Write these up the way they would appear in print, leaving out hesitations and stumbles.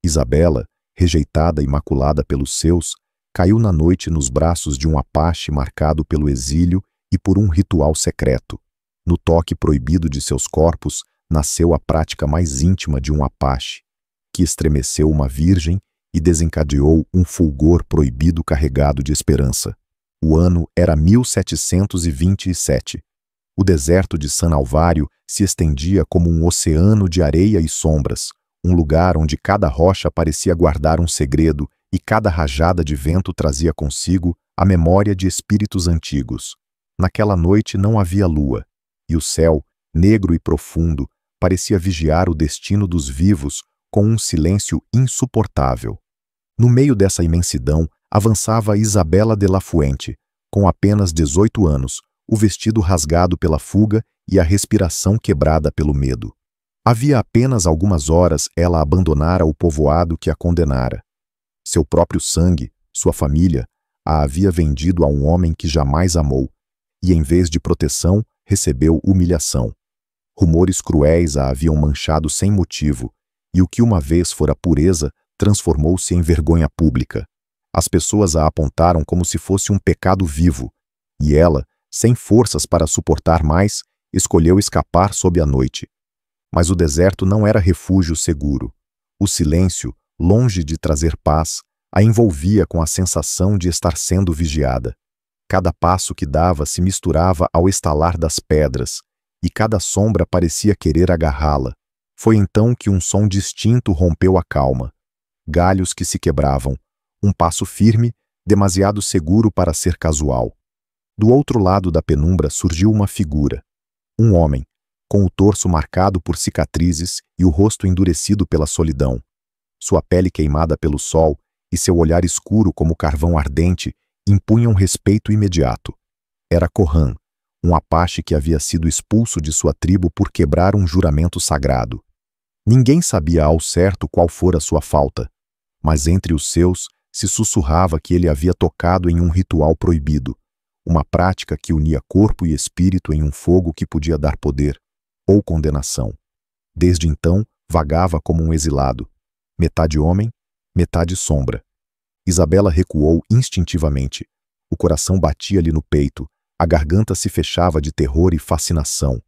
Isabela, rejeitada e maculada pelos seus, caiu na noite nos braços de um apache marcado pelo exílio e por um ritual secreto. No toque proibido de seus corpos, nasceu a prática mais íntima de um apache, que estremeceu uma virgem e desencadeou um fulgor proibido carregado de esperança. O ano era 1727. O deserto de San Alvário se estendia como um oceano de areia e sombras, um lugar onde cada rocha parecia guardar um segredo e cada rajada de vento trazia consigo a memória de espíritos antigos. Naquela noite não havia lua, e o céu, negro e profundo, parecia vigiar o destino dos vivos com um silêncio insuportável. No meio dessa imensidão avançava Isabela de la Fuente, com apenas 18 anos, o vestido rasgado pela fuga e a respiração quebrada pelo medo. Havia apenas algumas horas ela abandonara o povoado que a condenara. Seu próprio sangue, sua família, a havia vendido a um homem que jamais amou, e em vez de proteção, recebeu humilhação. Rumores cruéis a haviam manchado sem motivo, e o que uma vez fora pureza transformou-se em vergonha pública. As pessoas a apontaram como se fosse um pecado vivo, e ela, sem forças para suportar mais, escolheu escapar sob a noite. Mas o deserto não era refúgio seguro. O silêncio, longe de trazer paz, a envolvia com a sensação de estar sendo vigiada. Cada passo que dava se misturava ao estalar das pedras, e cada sombra parecia querer agarrá-la. Foi então que um som distinto rompeu a calma. Galhos que se quebravam, um passo firme, demasiado seguro para ser casual. Do outro lado da penumbra surgiu uma figura. Um homem, com o torso marcado por cicatrizes e o rosto endurecido pela solidão. Sua pele queimada pelo sol e seu olhar escuro como carvão ardente impunham respeito imediato. Era Corran, um apache que havia sido expulso de sua tribo por quebrar um juramento sagrado. Ninguém sabia ao certo qual fora sua falta, mas entre os seus se sussurrava que ele havia tocado em um ritual proibido, uma prática que unia corpo e espírito em um fogo que podia dar poder ou condenação. Desde então, vagava como um exilado, metade homem, metade sombra. Isabela recuou instintivamente. O coração batia-lhe no peito, a garganta se fechava de terror e fascinação.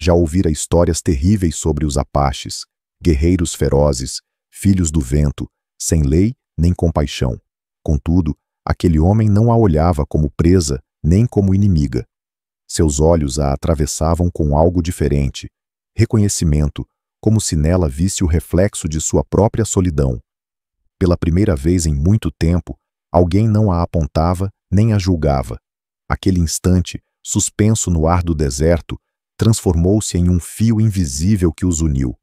Já ouvira histórias terríveis sobre os apaches, guerreiros ferozes, filhos do vento, sem lei nem compaixão. Contudo, aquele homem não a olhava como presa nem como inimiga. Seus olhos a atravessavam com algo diferente, reconhecimento, como se nela visse o reflexo de sua própria solidão. Pela primeira vez em muito tempo, alguém não a apontava nem a julgava. Aquele instante, suspenso no ar do deserto, transformou-se em um fio invisível que os uniu.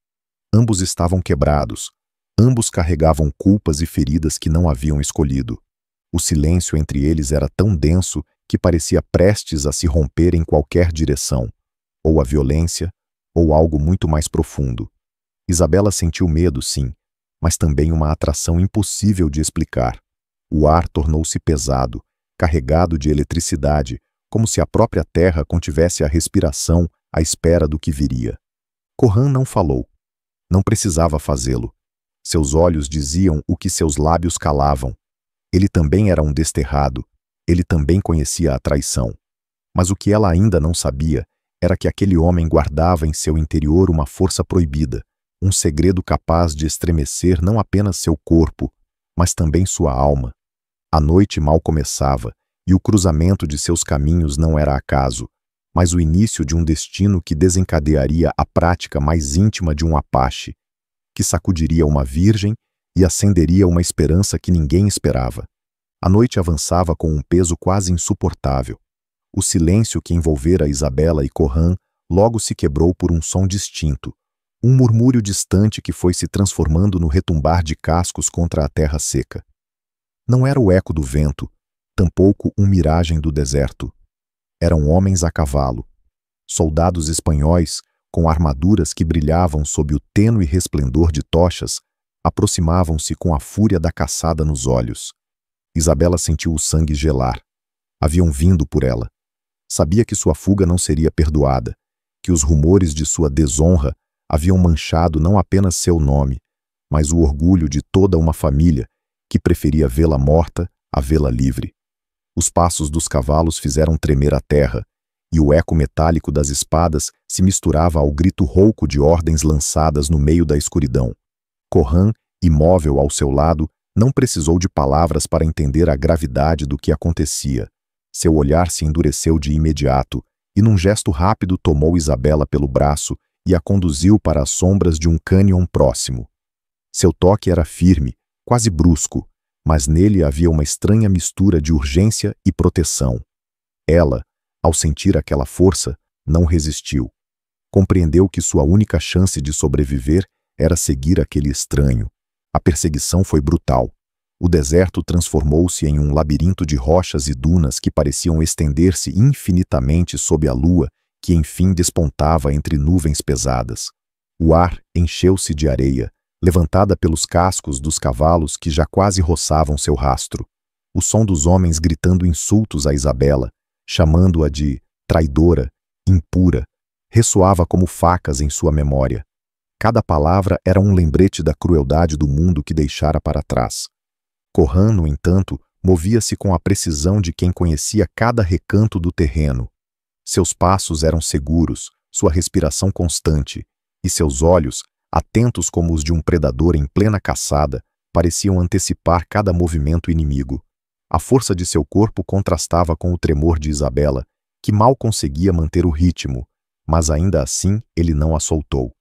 Ambos estavam quebrados, ambos carregavam culpas e feridas que não haviam escolhido. O silêncio entre eles era tão denso que parecia prestes a se romper em qualquer direção, ou a violência, ou algo muito mais profundo. Isabela sentiu medo, sim, mas também uma atração impossível de explicar. O ar tornou-se pesado, carregado de eletricidade, como se a própria terra contivesse a respiração à espera do que viria. Corran não falou. Não precisava fazê-lo. Seus olhos diziam o que seus lábios calavam. Ele também era um desterrado. Ele também conhecia a traição. Mas o que ela ainda não sabia era que aquele homem guardava em seu interior uma força proibida, um segredo capaz de estremecer não apenas seu corpo, mas também sua alma. A noite mal começava, e o cruzamento de seus caminhos não era acaso, mas o início de um destino que desencadearia a prática mais íntima de um apache, que sacudiria uma virgem e acenderia uma esperança que ninguém esperava. A noite avançava com um peso quase insuportável. O silêncio que envolvera Isabela e Corran logo se quebrou por um som distinto, um murmúrio distante que foi se transformando no retumbar de cascos contra a terra seca. Não era o eco do vento, tampouco miragem do deserto. Eram homens a cavalo, soldados espanhóis com armaduras que brilhavam sob o tênue resplendor de tochas, aproximavam-se com a fúria da caçada nos olhos. Isabela sentiu o sangue gelar. Haviam vindo por ela. Sabia que sua fuga não seria perdoada, que os rumores de sua desonra haviam manchado não apenas seu nome, mas o orgulho de toda uma família que preferia vê-la morta a vê-la livre. Os passos dos cavalos fizeram tremer a terra, e o eco metálico das espadas se misturava ao grito rouco de ordens lançadas no meio da escuridão. Corran, imóvel ao seu lado, não precisou de palavras para entender a gravidade do que acontecia. Seu olhar se endureceu de imediato, e num gesto rápido tomou Isabela pelo braço e a conduziu para as sombras de um cânion próximo. Seu toque era firme, quase brusco, mas nele havia uma estranha mistura de urgência e proteção. Ela, ao sentir aquela força, não resistiu. Compreendeu que sua única chance de sobreviver era seguir aquele estranho. A perseguição foi brutal. O deserto transformou-se em um labirinto de rochas e dunas que pareciam estender-se infinitamente sob a lua, que enfim despontava entre nuvens pesadas. O ar encheu-se de areia, levantada pelos cascos dos cavalos que já quase roçavam seu rastro. O som dos homens gritando insultos a Isabela, chamando-a de traidora, impura, ressoava como facas em sua memória. Cada palavra era um lembrete da crueldade do mundo que deixara para trás. Corran, no entanto, movia-se com a precisão de quem conhecia cada recanto do terreno. Seus passos eram seguros, sua respiração constante, e seus olhos, atentos como os de um predador em plena caçada, pareciam antecipar cada movimento inimigo. A força de seu corpo contrastava com o tremor de Isabela, que mal conseguia manter o ritmo, mas ainda assim ele não a soltou.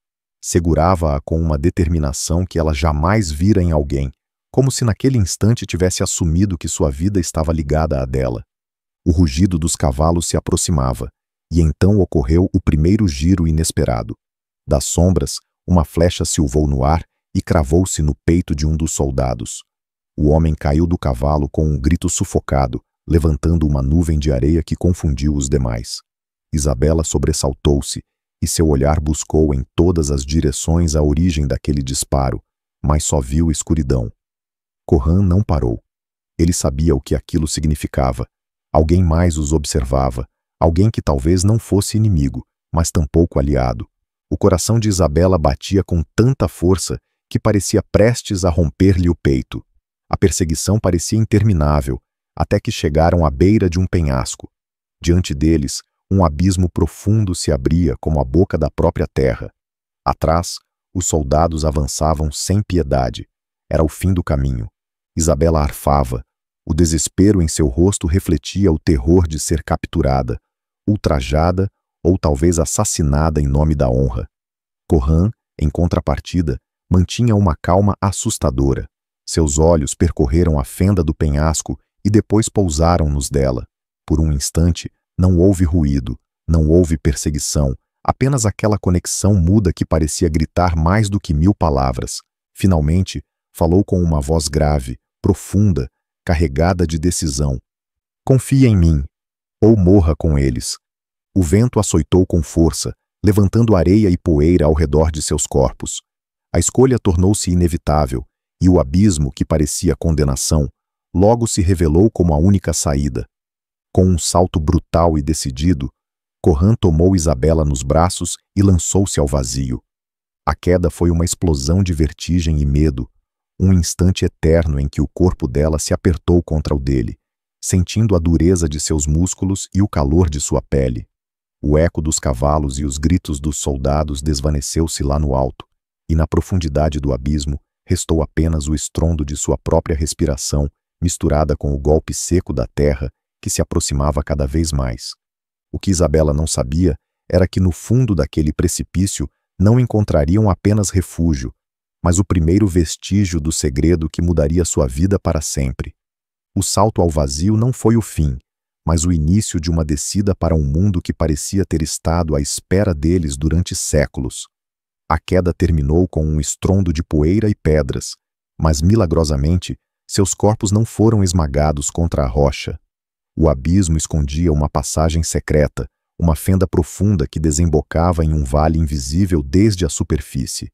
Segurava-a com uma determinação que ela jamais vira em alguém, como se naquele instante tivesse assumido que sua vida estava ligada à dela. O rugido dos cavalos se aproximava, e então ocorreu o primeiro giro inesperado. Das sombras, uma flecha silvou no ar e cravou-se no peito de um dos soldados. O homem caiu do cavalo com um grito sufocado, levantando uma nuvem de areia que confundiu os demais. Isabela sobressaltou-se, e seu olhar buscou em todas as direções a origem daquele disparo, mas só viu escuridão. Corran não parou. Ele sabia o que aquilo significava. Alguém mais os observava, alguém que talvez não fosse inimigo, mas tampouco aliado. O coração de Isabela batia com tanta força que parecia prestes a romper-lhe o peito. A perseguição parecia interminável, até que chegaram à beira de um penhasco. Diante deles, um abismo profundo se abria como a boca da própria terra. Atrás, os soldados avançavam sem piedade. Era o fim do caminho. Isabela arfava. O desespero em seu rosto refletia o terror de ser capturada, ultrajada ou talvez assassinada em nome da honra. Corran, em contrapartida, mantinha uma calma assustadora. Seus olhos percorreram a fenda do penhasco e depois pousaram nos dela. Por um instante, não houve ruído, não houve perseguição, apenas aquela conexão muda que parecia gritar mais do que 1000 palavras. Finalmente, falou com uma voz grave, profunda, carregada de decisão. Confie em mim, ou morra com eles. O vento açoitou com força, levantando areia e poeira ao redor de seus corpos. A escolha tornou-se inevitável, e o abismo, que parecia condenação, logo se revelou como a única saída. Com um salto brutal e decidido, Corran tomou Isabela nos braços e lançou-se ao vazio. A queda foi uma explosão de vertigem e medo, um instante eterno em que o corpo dela se apertou contra o dele, sentindo a dureza de seus músculos e o calor de sua pele. O eco dos cavalos e os gritos dos soldados desvaneceu-se lá no alto, e na profundidade do abismo restou apenas o estrondo de sua própria respiração, misturada com o golpe seco da terra que se aproximava cada vez mais. O que Isabela não sabia era que no fundo daquele precipício não encontrariam apenas refúgio, mas o primeiro vestígio do segredo que mudaria sua vida para sempre. O salto ao vazio não foi o fim, mas o início de uma descida para um mundo que parecia ter estado à espera deles durante séculos. A queda terminou com um estrondo de poeira e pedras, mas milagrosamente seus corpos não foram esmagados contra a rocha. O abismo escondia uma passagem secreta, uma fenda profunda que desembocava em um vale invisível desde a superfície.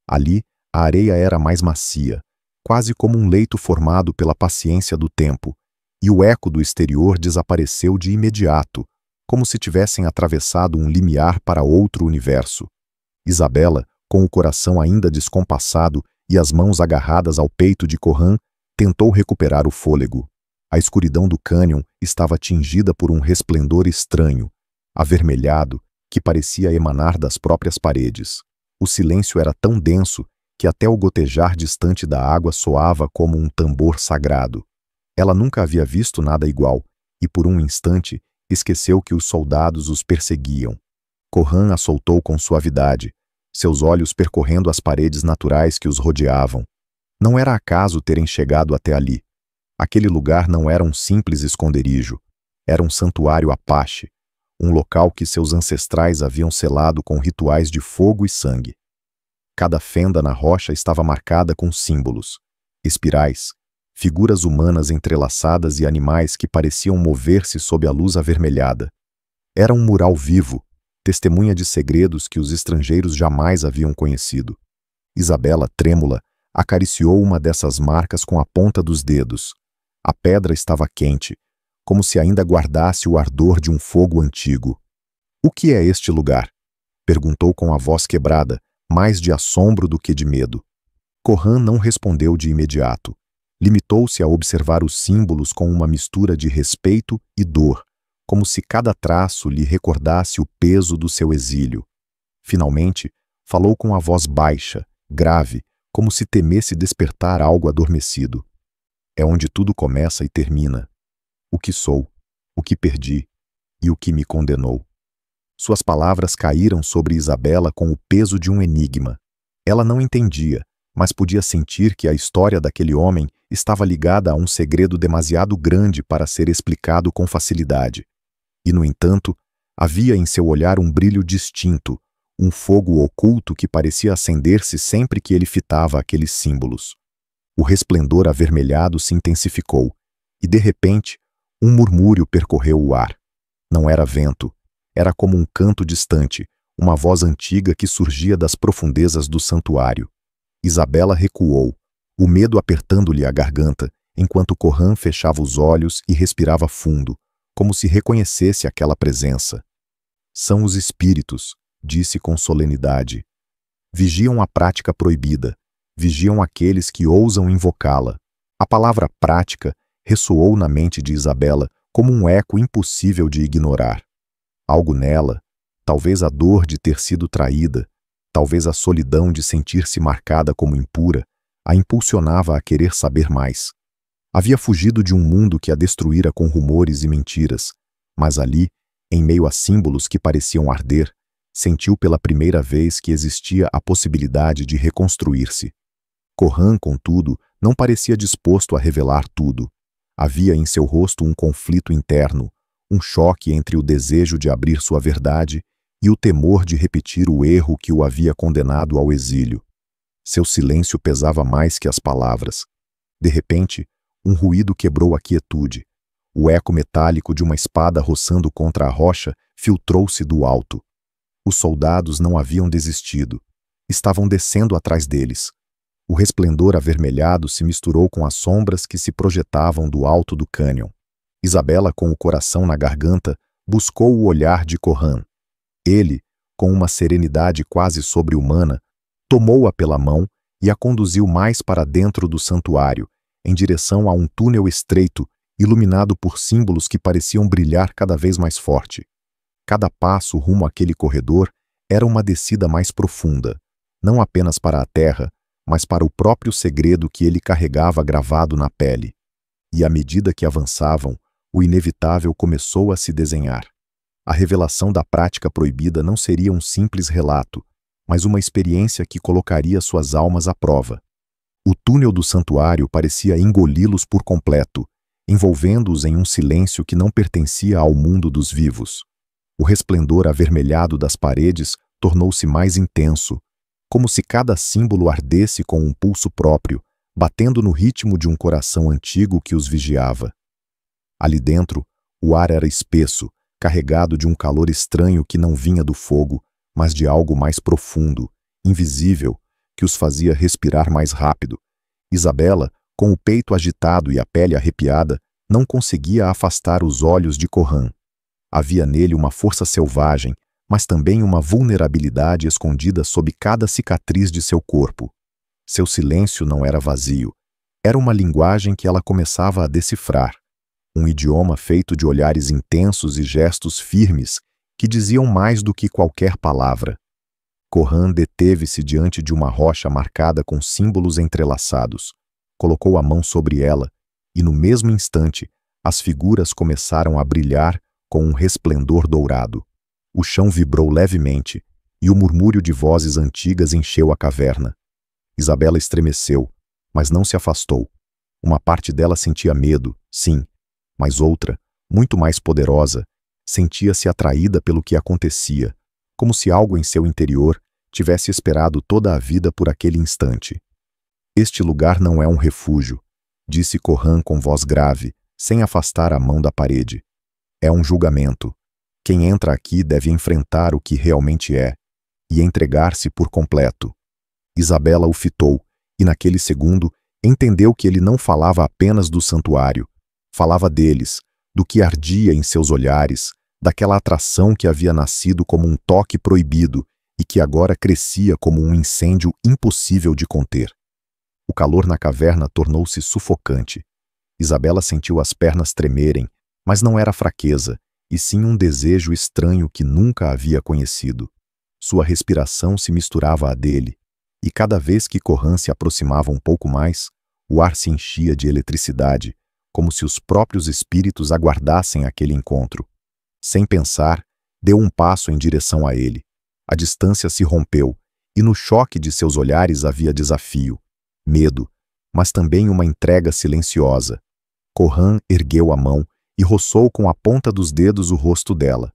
Ali, a areia era mais macia, quase como um leito formado pela paciência do tempo, e o eco do exterior desapareceu de imediato, como se tivessem atravessado um limiar para outro universo. Isabela, com o coração ainda descompassado e as mãos agarradas ao peito de Corran, tentou recuperar o fôlego. A escuridão do cânion estava tingida por um resplendor estranho, avermelhado, que parecia emanar das próprias paredes. O silêncio era tão denso que até o gotejar distante da água soava como um tambor sagrado. Ela nunca havia visto nada igual, e por um instante esqueceu que os soldados os perseguiam. Corran a soltou com suavidade, seus olhos percorrendo as paredes naturais que os rodeavam. Não era acaso terem chegado até ali. Aquele lugar não era um simples esconderijo, era um santuário Apache, um local que seus ancestrais haviam selado com rituais de fogo e sangue. Cada fenda na rocha estava marcada com símbolos, espirais, figuras humanas entrelaçadas e animais que pareciam mover-se sob a luz avermelhada. Era um mural vivo, testemunha de segredos que os estrangeiros jamais haviam conhecido. Isabela, trêmula, acariciou uma dessas marcas com a ponta dos dedos. A pedra estava quente, como se ainda guardasse o ardor de um fogo antigo. "O que é este lugar?" perguntou com a voz quebrada, mais de assombro do que de medo. Corran não respondeu de imediato. Limitou-se a observar os símbolos com uma mistura de respeito e dor, como se cada traço lhe recordasse o peso do seu exílio. Finalmente, falou com a voz baixa, grave, como se temesse despertar algo adormecido. "É onde tudo começa e termina. O que sou, o que perdi e o que me condenou." Suas palavras caíram sobre Isabela com o peso de um enigma. Ela não entendia, mas podia sentir que a história daquele homem estava ligada a um segredo demasiado grande para ser explicado com facilidade. E, no entanto, havia em seu olhar um brilho distinto, um fogo oculto que parecia acender-se sempre que ele fitava aqueles símbolos. O resplendor avermelhado se intensificou, e, de repente, um murmúrio percorreu o ar. Não era vento, era como um canto distante, uma voz antiga que surgia das profundezas do santuário. Isabela recuou, o medo apertando-lhe a garganta, enquanto Corran fechava os olhos e respirava fundo, como se reconhecesse aquela presença. "São os espíritos", disse com solenidade. "Vigiam a prática proibida, vigiam aqueles que ousam invocá-la." A palavra prática ressoou na mente de Isabela como um eco impossível de ignorar. Algo nela, talvez a dor de ter sido traída, talvez a solidão de sentir-se marcada como impura, a impulsionava a querer saber mais. Havia fugido de um mundo que a destruíra com rumores e mentiras, mas ali, em meio a símbolos que pareciam arder, sentiu pela primeira vez que existia a possibilidade de reconstruir-se. Corran, contudo, não parecia disposto a revelar tudo. Havia em seu rosto um conflito interno, um choque entre o desejo de abrir sua verdade e o temor de repetir o erro que o havia condenado ao exílio. Seu silêncio pesava mais que as palavras. De repente, um ruído quebrou a quietude. O eco metálico de uma espada roçando contra a rocha filtrou-se do alto. Os soldados não haviam desistido. Estavam descendo atrás deles. O resplendor avermelhado se misturou com as sombras que se projetavam do alto do cânion. Isabela, com o coração na garganta, buscou o olhar de Corran. Ele, com uma serenidade quase sobre-humana, tomou-a pela mão e a conduziu mais para dentro do santuário, em direção a um túnel estreito, iluminado por símbolos que pareciam brilhar cada vez mais forte. Cada passo rumo àquele corredor era uma descida mais profunda, não apenas para a terra, mas para o próprio segredo que ele carregava gravado na pele. E à medida que avançavam, o inevitável começou a se desenhar. A revelação da prática proibida não seria um simples relato, mas uma experiência que colocaria suas almas à prova. O túnel do santuário parecia engoli-los por completo, envolvendo-os em um silêncio que não pertencia ao mundo dos vivos. O resplendor avermelhado das paredes tornou-se mais intenso, como se cada símbolo ardesse com um pulso próprio, batendo no ritmo de um coração antigo que os vigiava. Ali dentro, o ar era espesso, carregado de um calor estranho que não vinha do fogo, mas de algo mais profundo, invisível, que os fazia respirar mais rápido. Isabela, com o peito agitado e a pele arrepiada, não conseguia afastar os olhos de Corran. Havia nele uma força selvagem, mas também uma vulnerabilidade escondida sob cada cicatriz de seu corpo. Seu silêncio não era vazio. Era uma linguagem que ela começava a decifrar. Um idioma feito de olhares intensos e gestos firmes que diziam mais do que qualquer palavra. Corran deteve-se diante de uma rocha marcada com símbolos entrelaçados. Colocou a mão sobre ela e, no mesmo instante, as figuras começaram a brilhar com um resplendor dourado. O chão vibrou levemente e o murmúrio de vozes antigas encheu a caverna. Isabela estremeceu, mas não se afastou. Uma parte dela sentia medo, sim, mas outra, muito mais poderosa, sentia-se atraída pelo que acontecia, como se algo em seu interior tivesse esperado toda a vida por aquele instante. Este lugar não é um refúgio, disse Corran com voz grave, sem afastar a mão da parede. É um julgamento. Quem entra aqui deve enfrentar o que realmente é e entregar-se por completo. Isabela o fitou, e naquele segundo entendeu que ele não falava apenas do santuário. Falava deles, do que ardia em seus olhares, daquela atração que havia nascido como um toque proibido e que agora crescia como um incêndio impossível de conter. O calor na caverna tornou-se sufocante. Isabela sentiu as pernas tremerem, mas não era fraqueza, e sim um desejo estranho que nunca havia conhecido. Sua respiração se misturava à dele, e cada vez que Corran se aproximava um pouco mais, o ar se enchia de eletricidade, como se os próprios espíritos aguardassem aquele encontro. Sem pensar, deu um passo em direção a ele. A distância se rompeu, e no choque de seus olhares havia desafio, medo, mas também uma entrega silenciosa. Corran ergueu a mão e roçou com a ponta dos dedos o rosto dela.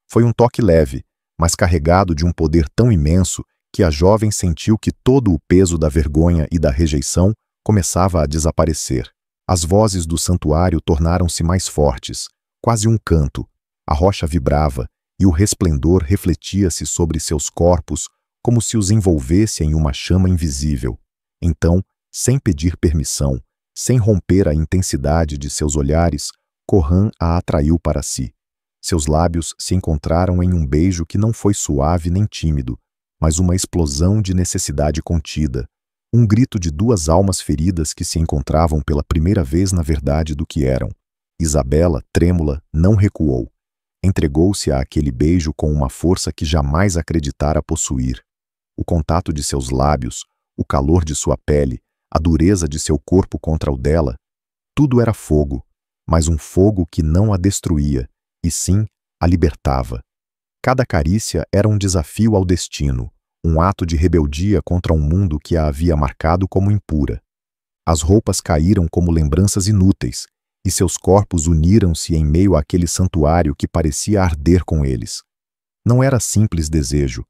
Foi um toque leve, mas carregado de um poder tão imenso que a jovem sentiu que todo o peso da vergonha e da rejeição começava a desaparecer. As vozes do santuário tornaram-se mais fortes, quase um canto. A rocha vibrava e o resplendor refletia-se sobre seus corpos como se os envolvesse em uma chama invisível. Então, sem pedir permissão, sem romper a intensidade de seus olhares, Corran a atraiu para si. Seus lábios se encontraram em um beijo que não foi suave nem tímido, mas uma explosão de necessidade contida, um grito de duas almas feridas que se encontravam pela primeira vez na verdade do que eram. Isabela, trêmula, não recuou. Entregou-se àquele beijo com uma força que jamais acreditara possuir. O contato de seus lábios, o calor de sua pele, a dureza de seu corpo contra o dela, tudo era fogo, mas um fogo que não a destruía, e sim a libertava. Cada carícia era um desafio ao destino, um ato de rebeldia contra um mundo que a havia marcado como impura. As roupas caíram como lembranças inúteis, e seus corpos uniram-se em meio àquele santuário que parecia arder com eles. Não era simples desejo,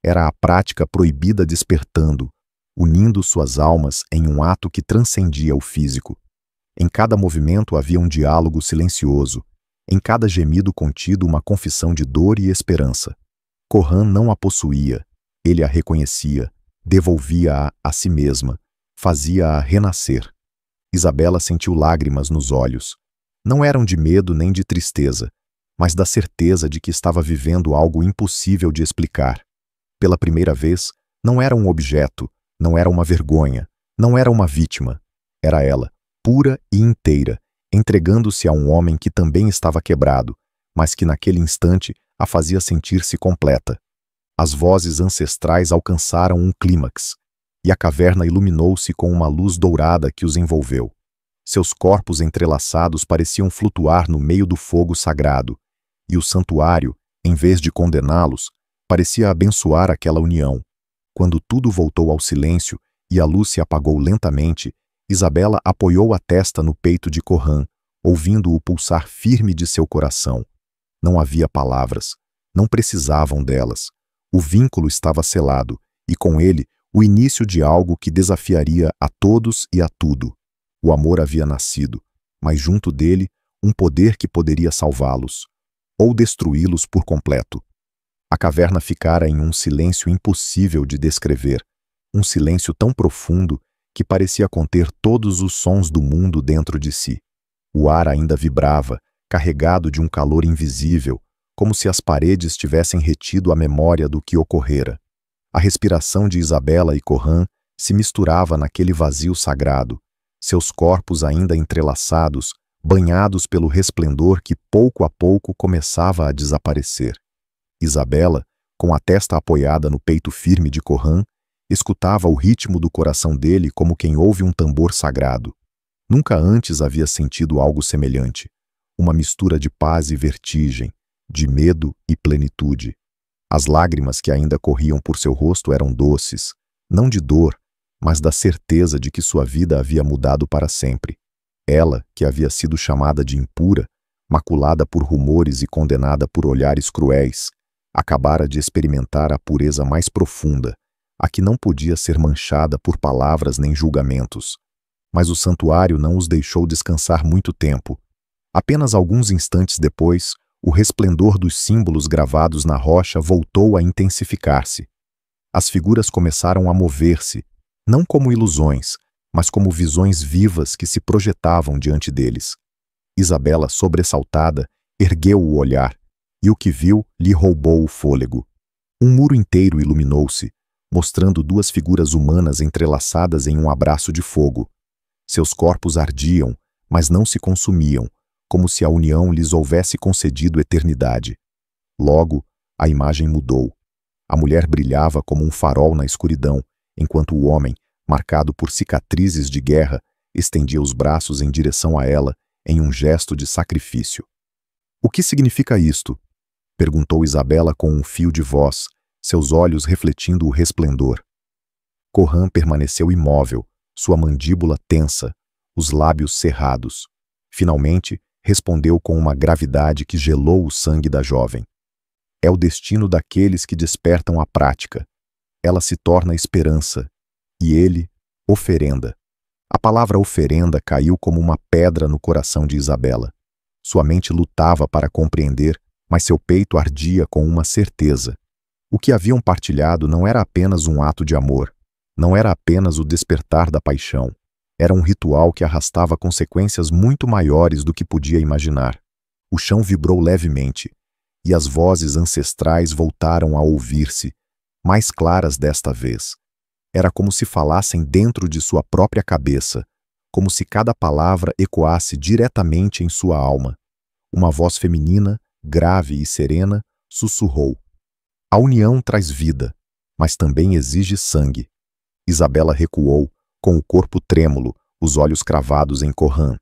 era a prática proibida despertando, unindo suas almas em um ato que transcendia o físico. Em cada movimento havia um diálogo silencioso, em cada gemido contido uma confissão de dor e esperança. Corran não a possuía, ele a reconhecia, devolvia-a a si mesma, fazia-a renascer. Isabela sentiu lágrimas nos olhos. Não eram de medo nem de tristeza, mas da certeza de que estava vivendo algo impossível de explicar. Pela primeira vez, não era um objeto, não era uma vergonha, não era uma vítima. Era ela, pura e inteira, entregando-se a um homem que também estava quebrado, mas que naquele instante a fazia sentir-se completa. As vozes ancestrais alcançaram um clímax, e a caverna iluminou-se com uma luz dourada que os envolveu. Seus corpos entrelaçados pareciam flutuar no meio do fogo sagrado, e o santuário, em vez de condená-los, parecia abençoar aquela união. Quando tudo voltou ao silêncio e a luz se apagou lentamente, Isabela apoiou a testa no peito de Corran, ouvindo o pulsar firme de seu coração. Não havia palavras, não precisavam delas. O vínculo estava selado, e com ele o início de algo que desafiaria a todos e a tudo. O amor havia nascido, mas junto dele um poder que poderia salvá-los, ou destruí-los por completo. A caverna ficara em um silêncio impossível de descrever, um silêncio tão profundo que parecia conter todos os sons do mundo dentro de si. O ar ainda vibrava, carregado de um calor invisível, como se as paredes tivessem retido a memória do que ocorrera. A respiração de Isabela e Corran se misturava naquele vazio sagrado, seus corpos ainda entrelaçados, banhados pelo resplendor que pouco a pouco começava a desaparecer. Isabela, com a testa apoiada no peito firme de Corran, escutava o ritmo do coração dele como quem ouve um tambor sagrado. Nunca antes havia sentido algo semelhante, uma mistura de paz e vertigem, de medo e plenitude. As lágrimas que ainda corriam por seu rosto eram doces, não de dor, mas da certeza de que sua vida havia mudado para sempre. Ela, que havia sido chamada de impura, maculada por rumores e condenada por olhares cruéis, acabara de experimentar a pureza mais profunda, a que não podia ser manchada por palavras nem julgamentos. Mas o santuário não os deixou descansar muito tempo. Apenas alguns instantes depois, o resplendor dos símbolos gravados na rocha voltou a intensificar-se. As figuras começaram a mover-se, não como ilusões, mas como visões vivas que se projetavam diante deles. Isabela, sobressaltada, ergueu o olhar, e o que viu lhe roubou o fôlego. Um muro inteiro iluminou-se, mostrando duas figuras humanas entrelaçadas em um abraço de fogo. Seus corpos ardiam, mas não se consumiam, como se a união lhes houvesse concedido eternidade. Logo, a imagem mudou. A mulher brilhava como um farol na escuridão, enquanto o homem, marcado por cicatrizes de guerra, estendia os braços em direção a ela, em um gesto de sacrifício. "O que significa isto?" perguntou Isabela com um fio de voz, seus olhos refletindo o resplendor. Corran permaneceu imóvel, sua mandíbula tensa, os lábios cerrados. Finalmente, respondeu com uma gravidade que gelou o sangue da jovem. "É o destino daqueles que despertam a prática. Ela se torna esperança, e ele, oferenda." A palavra oferenda caiu como uma pedra no coração de Isabela. Sua mente lutava para compreender, mas seu peito ardia com uma certeza. O que haviam partilhado não era apenas um ato de amor, não era apenas o despertar da paixão. Era um ritual que arrastava consequências muito maiores do que podia imaginar. O chão vibrou levemente, e as vozes ancestrais voltaram a ouvir-se, mais claras desta vez. Era como se falassem dentro de sua própria cabeça, como se cada palavra ecoasse diretamente em sua alma. Uma voz feminina, grave e serena, sussurrou: "A união traz vida, mas também exige sangue." Isabela recuou, com o corpo trêmulo, os olhos cravados em Corran.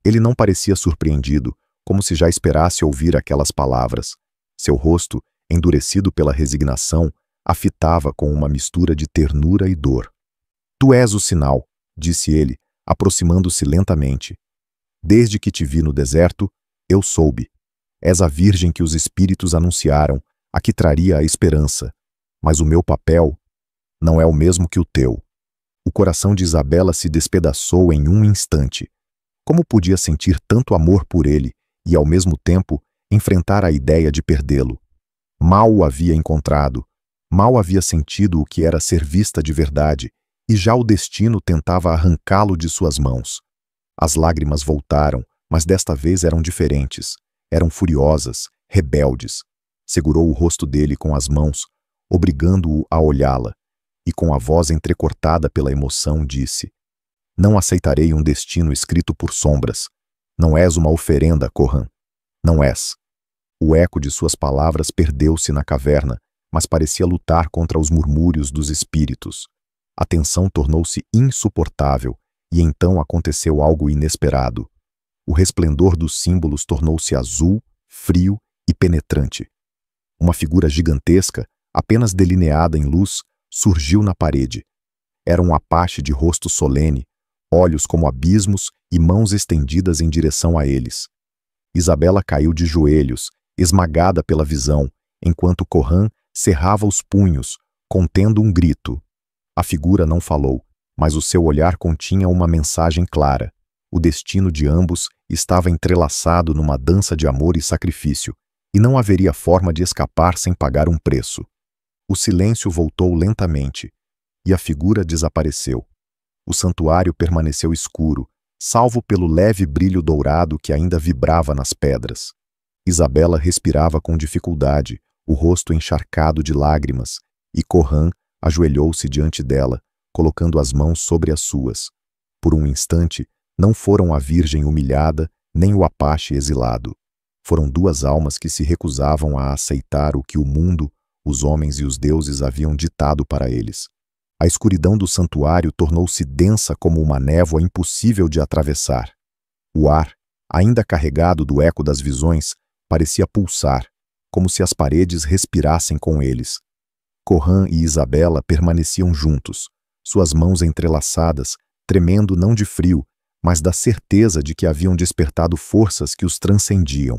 Ele não parecia surpreendido, como se já esperasse ouvir aquelas palavras. Seu rosto, endurecido pela resignação, a fitava com uma mistura de ternura e dor. "Tu és o sinal", disse ele, aproximando-se lentamente. "Desde que te vi no deserto, eu soube. És a virgem que os espíritos anunciaram, a que traria a esperança. Mas o meu papel não é o mesmo que o teu." O coração de Isabela se despedaçou em um instante. Como podia sentir tanto amor por ele e, ao mesmo tempo, enfrentar a ideia de perdê-lo? Mal o havia encontrado, mal havia sentido o que era ser vista de verdade, e já o destino tentava arrancá-lo de suas mãos. As lágrimas voltaram, mas desta vez eram diferentes. Eram furiosas, rebeldes. Segurou o rosto dele com as mãos, obrigando-o a olhá-la, e com a voz entrecortada pela emoção disse: "Não aceitarei um destino escrito por sombras. Não és uma oferenda, Corran. Não és." O eco de suas palavras perdeu-se na caverna, mas parecia lutar contra os murmúrios dos espíritos. A tensão tornou-se insuportável, e então aconteceu algo inesperado. O resplendor dos símbolos tornou-se azul, frio e penetrante. Uma figura gigantesca, apenas delineada em luz, surgiu na parede. Era um apache de rosto solene, olhos como abismos e mãos estendidas em direção a eles. Isabela caiu de joelhos, esmagada pela visão, enquanto Corran cerrava os punhos, contendo um grito. A figura não falou, mas o seu olhar continha uma mensagem clara. O destino de ambos estava entrelaçado numa dança de amor e sacrifício, e não haveria forma de escapar sem pagar um preço. O silêncio voltou lentamente, e a figura desapareceu. O santuário permaneceu escuro, salvo pelo leve brilho dourado que ainda vibrava nas pedras. Isabela respirava com dificuldade, o rosto encharcado de lágrimas, e Corran ajoelhou-se diante dela, colocando as mãos sobre as suas. Por um instante, não foram a virgem humilhada, nem o apache exilado. Foram duas almas que se recusavam a aceitar o que o mundo, os homens e os deuses haviam ditado para eles. A escuridão do santuário tornou-se densa como uma névoa impossível de atravessar. O ar, ainda carregado do eco das visões, parecia pulsar, como se as paredes respirassem com eles. Corran e Isabela permaneciam juntos, suas mãos entrelaçadas, tremendo não de frio, mas da certeza de que haviam despertado forças que os transcendiam.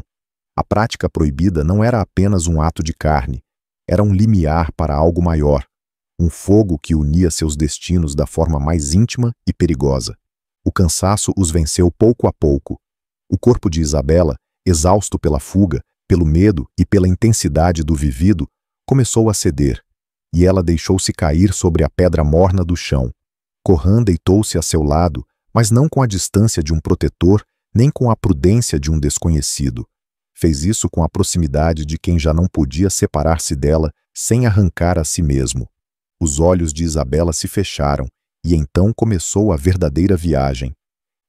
A prática proibida não era apenas um ato de carne, era um limiar para algo maior, um fogo que unia seus destinos da forma mais íntima e perigosa. O cansaço os venceu pouco a pouco. O corpo de Isabela, exausto pela fuga, pelo medo e pela intensidade do vivido, começou a ceder, e ela deixou-se cair sobre a pedra morna do chão. Corran deitou-se a seu lado, mas não com a distância de um protetor, nem com a prudência de um desconhecido. Fez isso com a proximidade de quem já não podia separar-se dela sem arrancar a si mesmo. Os olhos de Isabela se fecharam, e então começou a verdadeira viagem.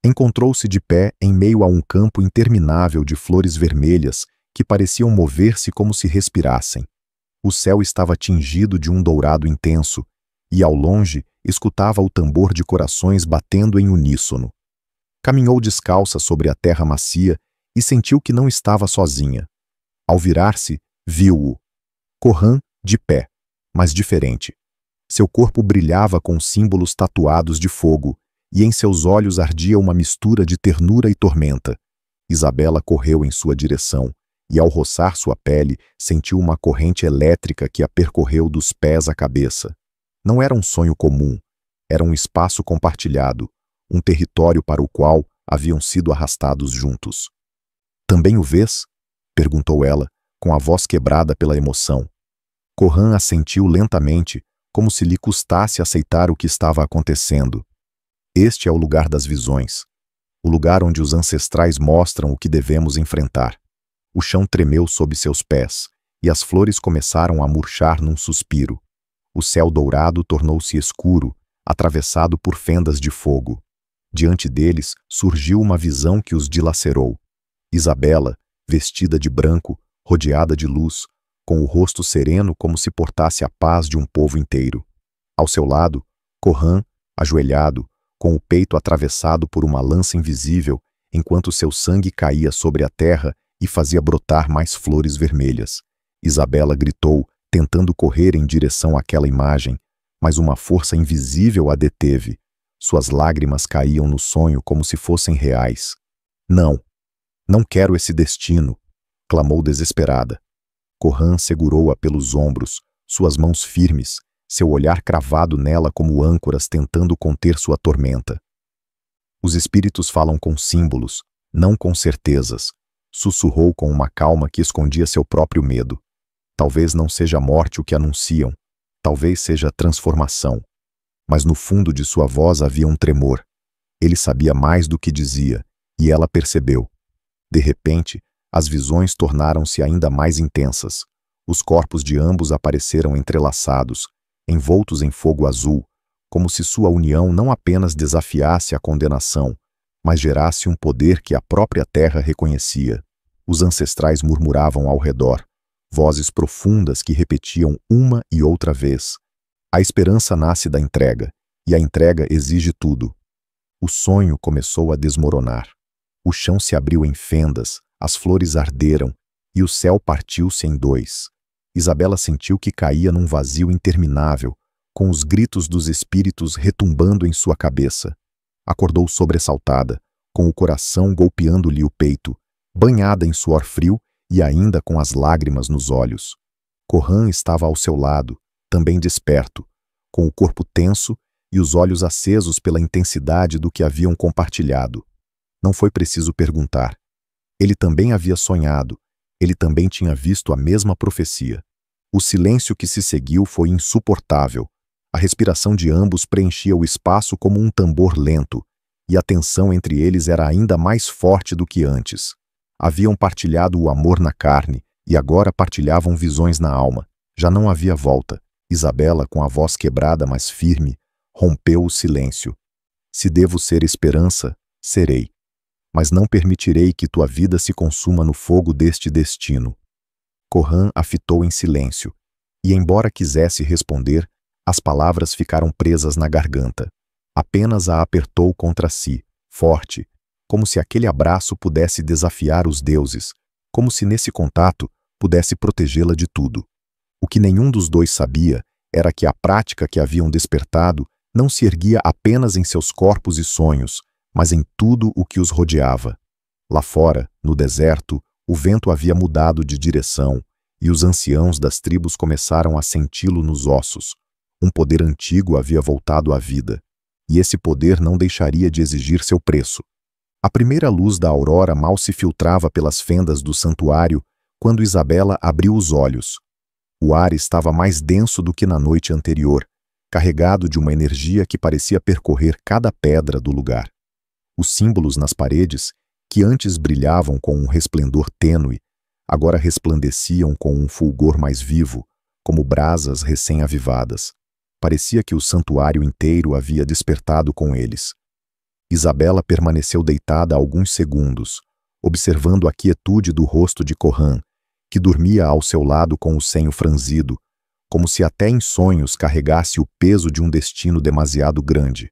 Encontrou-se de pé em meio a um campo interminável de flores vermelhas que pareciam mover-se como se respirassem. O céu estava tingido de um dourado intenso, e ao longe escutava o tambor de corações batendo em uníssono. Caminhou descalça sobre a terra macia e sentiu que não estava sozinha. Ao virar-se, viu-o. Corran de pé, mas diferente. Seu corpo brilhava com símbolos tatuados de fogo, e em seus olhos ardia uma mistura de ternura e tormenta. Isabela correu em sua direção, e ao roçar sua pele, sentiu uma corrente elétrica que a percorreu dos pés à cabeça. Não era um sonho comum, era um espaço compartilhado, um território para o qual haviam sido arrastados juntos. "Também o vês?" perguntou ela, com a voz quebrada pela emoção. Corran assentiu lentamente, como se lhe custasse aceitar o que estava acontecendo. Este é o lugar das visões, o lugar onde os ancestrais mostram o que devemos enfrentar. O chão tremeu sob seus pés, e as flores começaram a murchar num suspiro. O céu dourado tornou-se escuro, atravessado por fendas de fogo. Diante deles surgiu uma visão que os dilacerou. Isabela, vestida de branco, rodeada de luz, com o rosto sereno como se portasse a paz de um povo inteiro. Ao seu lado, Corran, ajoelhado, com o peito atravessado por uma lança invisível, enquanto seu sangue caía sobre a terra e fazia brotar mais flores vermelhas. Isabela gritou, tentando correr em direção àquela imagem, mas uma força invisível a deteve. Suas lágrimas caíam no sonho como se fossem reais. "Não, não quero esse destino", clamou desesperada. Corran segurou-a pelos ombros, suas mãos firmes, seu olhar cravado nela como âncoras tentando conter sua tormenta. "Os espíritos falam com símbolos, não com certezas", sussurrou com uma calma que escondia seu próprio medo. "Talvez não seja a morte o que anunciam, talvez seja a transformação." Mas no fundo de sua voz havia um tremor. Ele sabia mais do que dizia, e ela percebeu. De repente, as visões tornaram-se ainda mais intensas. Os corpos de ambos apareceram entrelaçados, envoltos em fogo azul, como se sua união não apenas desafiasse a condenação, mas gerasse um poder que a própria terra reconhecia. Os ancestrais murmuravam ao redor, vozes profundas que repetiam uma e outra vez: "A esperança nasce da entrega, e a entrega exige tudo." O sonho começou a desmoronar. O chão se abriu em fendas, as flores arderam, e o céu partiu-se em dois. Isabela sentiu que caía num vazio interminável, com os gritos dos espíritos retumbando em sua cabeça. Acordou sobressaltada, com o coração golpeando-lhe o peito, banhada em suor frio e ainda com as lágrimas nos olhos. Corran estava ao seu lado, também desperto, com o corpo tenso e os olhos acesos pela intensidade do que haviam compartilhado. Não foi preciso perguntar. Ele também havia sonhado, ele também tinha visto a mesma profecia. O silêncio que se seguiu foi insuportável. A respiração de ambos preenchia o espaço como um tambor lento, e a tensão entre eles era ainda mais forte do que antes. Haviam partilhado o amor na carne, e agora partilhavam visões na alma. Já não havia volta. Isabela, com a voz quebrada mas firme, rompeu o silêncio. Se devo ser esperança, serei. Mas não permitirei que tua vida se consuma no fogo deste destino. Corran a fitou em silêncio, e embora quisesse responder, as palavras ficaram presas na garganta. Apenas a apertou contra si, forte, como se aquele abraço pudesse desafiar os deuses, como se nesse contato pudesse protegê-la de tudo. O que nenhum dos dois sabia era que a prática que haviam despertado não se erguia apenas em seus corpos e sonhos, mas em tudo o que os rodeava. Lá fora, no deserto, o vento havia mudado de direção, e os anciãos das tribos começaram a senti-lo nos ossos. Um poder antigo havia voltado à vida, e esse poder não deixaria de exigir seu preço. A primeira luz da aurora mal se filtrava pelas fendas do santuário quando Isabela abriu os olhos. O ar estava mais denso do que na noite anterior, carregado de uma energia que parecia percorrer cada pedra do lugar. Os símbolos nas paredes, que antes brilhavam com um resplendor tênue, agora resplandeciam com um fulgor mais vivo, como brasas recém-avivadas. Parecia que o santuário inteiro havia despertado com eles. Isabela permaneceu deitada alguns segundos, observando a quietude do rosto de Corran, que dormia ao seu lado com o senho franzido, como se até em sonhos carregasse o peso de um destino demasiado grande.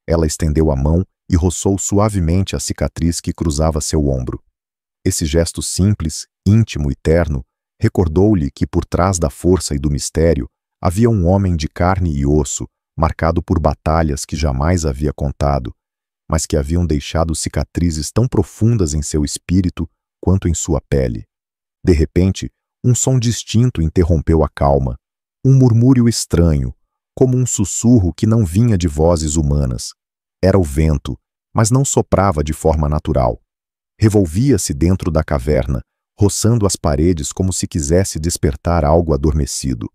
Ela estendeu a mão e roçou suavemente a cicatriz que cruzava seu ombro. Esse gesto simples, íntimo e terno, recordou-lhe que por trás da força e do mistério havia um homem de carne e osso, marcado por batalhas que jamais havia contado, mas que haviam deixado cicatrizes tão profundas em seu espírito quanto em sua pele. De repente, um som distinto interrompeu a calma, um murmúrio estranho, como um sussurro que não vinha de vozes humanas. Era o vento, mas não soprava de forma natural. Revolvia-se dentro da caverna, roçando as paredes como se quisesse despertar algo adormecido.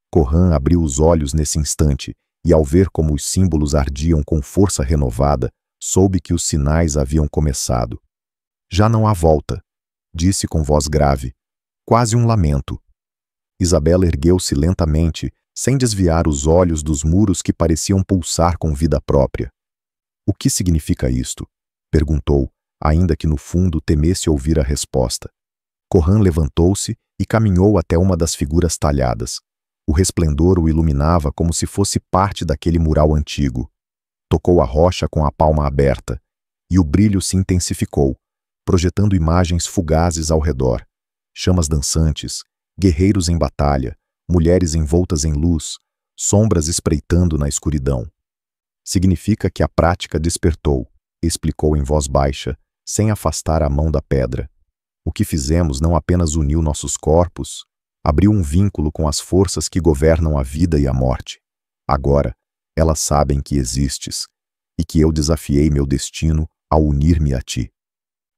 Corran abriu os olhos nesse instante e, ao ver como os símbolos ardiam com força renovada, soube que os sinais haviam começado. Já não há volta, disse com voz grave, quase um lamento. Isabela ergueu-se lentamente, sem desviar os olhos dos muros que pareciam pulsar com vida própria. O que significa isto? Perguntou, ainda que no fundo temesse ouvir a resposta. Corran levantou-se e caminhou até uma das figuras talhadas. O resplendor o iluminava como se fosse parte daquele mural antigo. Tocou a rocha com a palma aberta, e o brilho se intensificou, projetando imagens fugazes ao redor. Chamas dançantes, guerreiros em batalha, mulheres envoltas em luz, sombras espreitando na escuridão. Significa que a prática despertou, explicou em voz baixa, sem afastar a mão da pedra. O que fizemos não apenas uniu nossos corpos, abriu um vínculo com as forças que governam a vida e a morte. Agora, elas sabem que existes, e que eu desafiei meu destino ao unir-me a ti.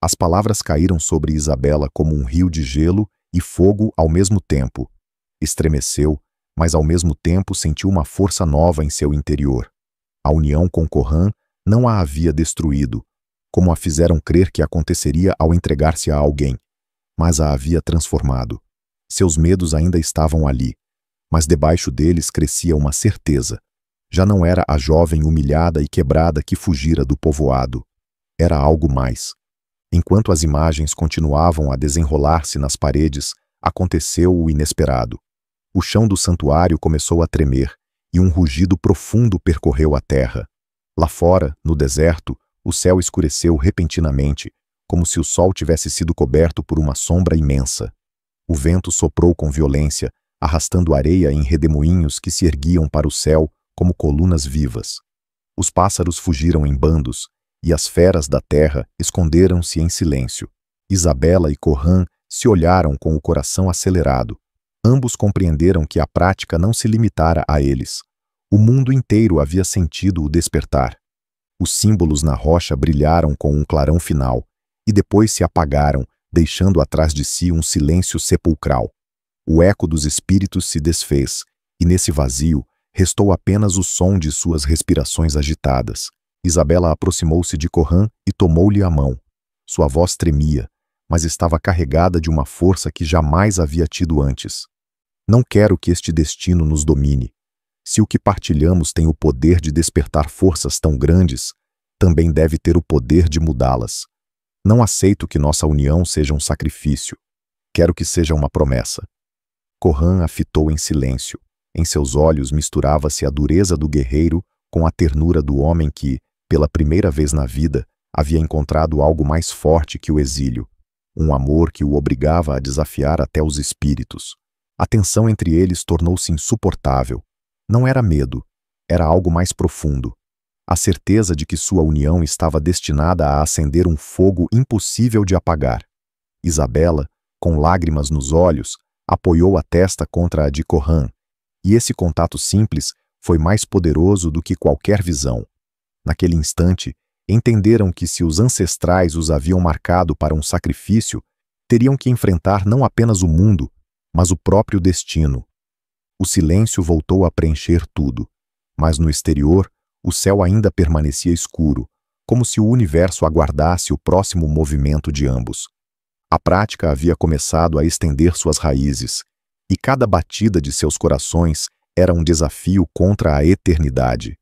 As palavras caíram sobre Isabela como um rio de gelo e fogo ao mesmo tempo. Estremeceu, mas ao mesmo tempo sentiu uma força nova em seu interior. A união com Corran não a havia destruído, como a fizeram crer que aconteceria ao entregar-se a alguém, mas a havia transformado. Seus medos ainda estavam ali, mas debaixo deles crescia uma certeza. Já não era a jovem humilhada e quebrada que fugira do povoado. Era algo mais. Enquanto as imagens continuavam a desenrolar-se nas paredes, aconteceu o inesperado. O chão do santuário começou a tremer, e um rugido profundo percorreu a terra. Lá fora, no deserto, o céu escureceu repentinamente, como se o sol tivesse sido coberto por uma sombra imensa. O vento soprou com violência, arrastando areia em redemoinhos que se erguiam para o céu como colunas vivas. Os pássaros fugiram em bandos, e as feras da terra esconderam-se em silêncio. Isabela e Corran se olharam com o coração acelerado. Ambos compreenderam que a prática não se limitara a eles. O mundo inteiro havia sentido o despertar. Os símbolos na rocha brilharam com um clarão final, e depois se apagaram, deixando atrás de si um silêncio sepulcral. O eco dos espíritos se desfez, e nesse vazio restou apenas o som de suas respirações agitadas. Isabela aproximou-se de Corran e tomou-lhe a mão. Sua voz tremia, mas estava carregada de uma força que jamais havia tido antes. Não quero que este destino nos domine. Se o que partilhamos tem o poder de despertar forças tão grandes, também deve ter o poder de mudá-las. Não aceito que nossa união seja um sacrifício. Quero que seja uma promessa. Corran a fitou em silêncio. Em seus olhos misturava-se a dureza do guerreiro com a ternura do homem que, pela primeira vez na vida, havia encontrado algo mais forte que o exílio. Um amor que o obrigava a desafiar até os espíritos. A tensão entre eles tornou-se insuportável. Não era medo, era algo mais profundo. A certeza de que sua união estava destinada a acender um fogo impossível de apagar. Isabela, com lágrimas nos olhos, apoiou a testa contra a de Corran, e esse contato simples foi mais poderoso do que qualquer visão. Naquele instante, entenderam que se os ancestrais os haviam marcado para um sacrifício, teriam que enfrentar não apenas o mundo, mas o próprio destino. O silêncio voltou a preencher tudo, mas no exterior, o céu ainda permanecia escuro, como se o universo aguardasse o próximo movimento de ambos. A prática havia começado a estender suas raízes, e cada batida de seus corações era um desafio contra a eternidade.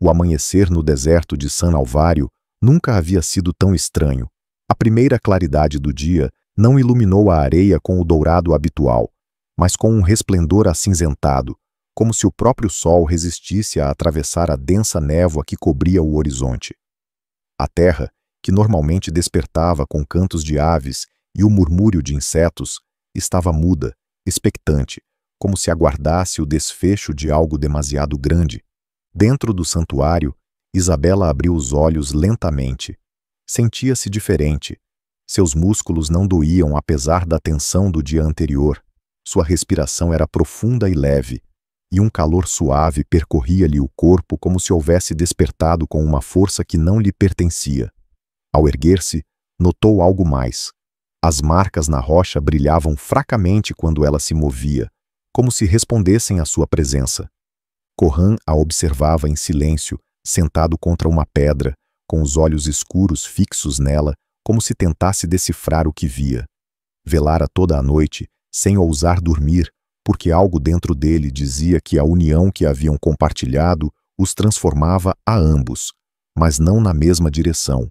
O amanhecer no deserto de San Alvário nunca havia sido tão estranho. A primeira claridade do dia não iluminou a areia com o dourado habitual, mas com um resplendor acinzentado, como se o próprio sol resistisse a atravessar a densa névoa que cobria o horizonte. A terra, que normalmente despertava com cantos de aves e o murmúrio de insetos, estava muda, expectante, como se aguardasse o desfecho de algo demasiado grande. Dentro do santuário, Isabela abriu os olhos lentamente. Sentia-se diferente. Seus músculos não doíam apesar da tensão do dia anterior. Sua respiração era profunda e leve, e um calor suave percorria-lhe o corpo como se houvesse despertado com uma força que não lhe pertencia. Ao erguer-se, notou algo mais. As marcas na rocha brilhavam fracamente quando ela se movia, como se respondessem à sua presença. Corran a observava em silêncio, sentado contra uma pedra, com os olhos escuros fixos nela, como se tentasse decifrar o que via. Velara toda a noite, sem ousar dormir, porque algo dentro dele dizia que a união que haviam compartilhado os transformava a ambos, mas não na mesma direção.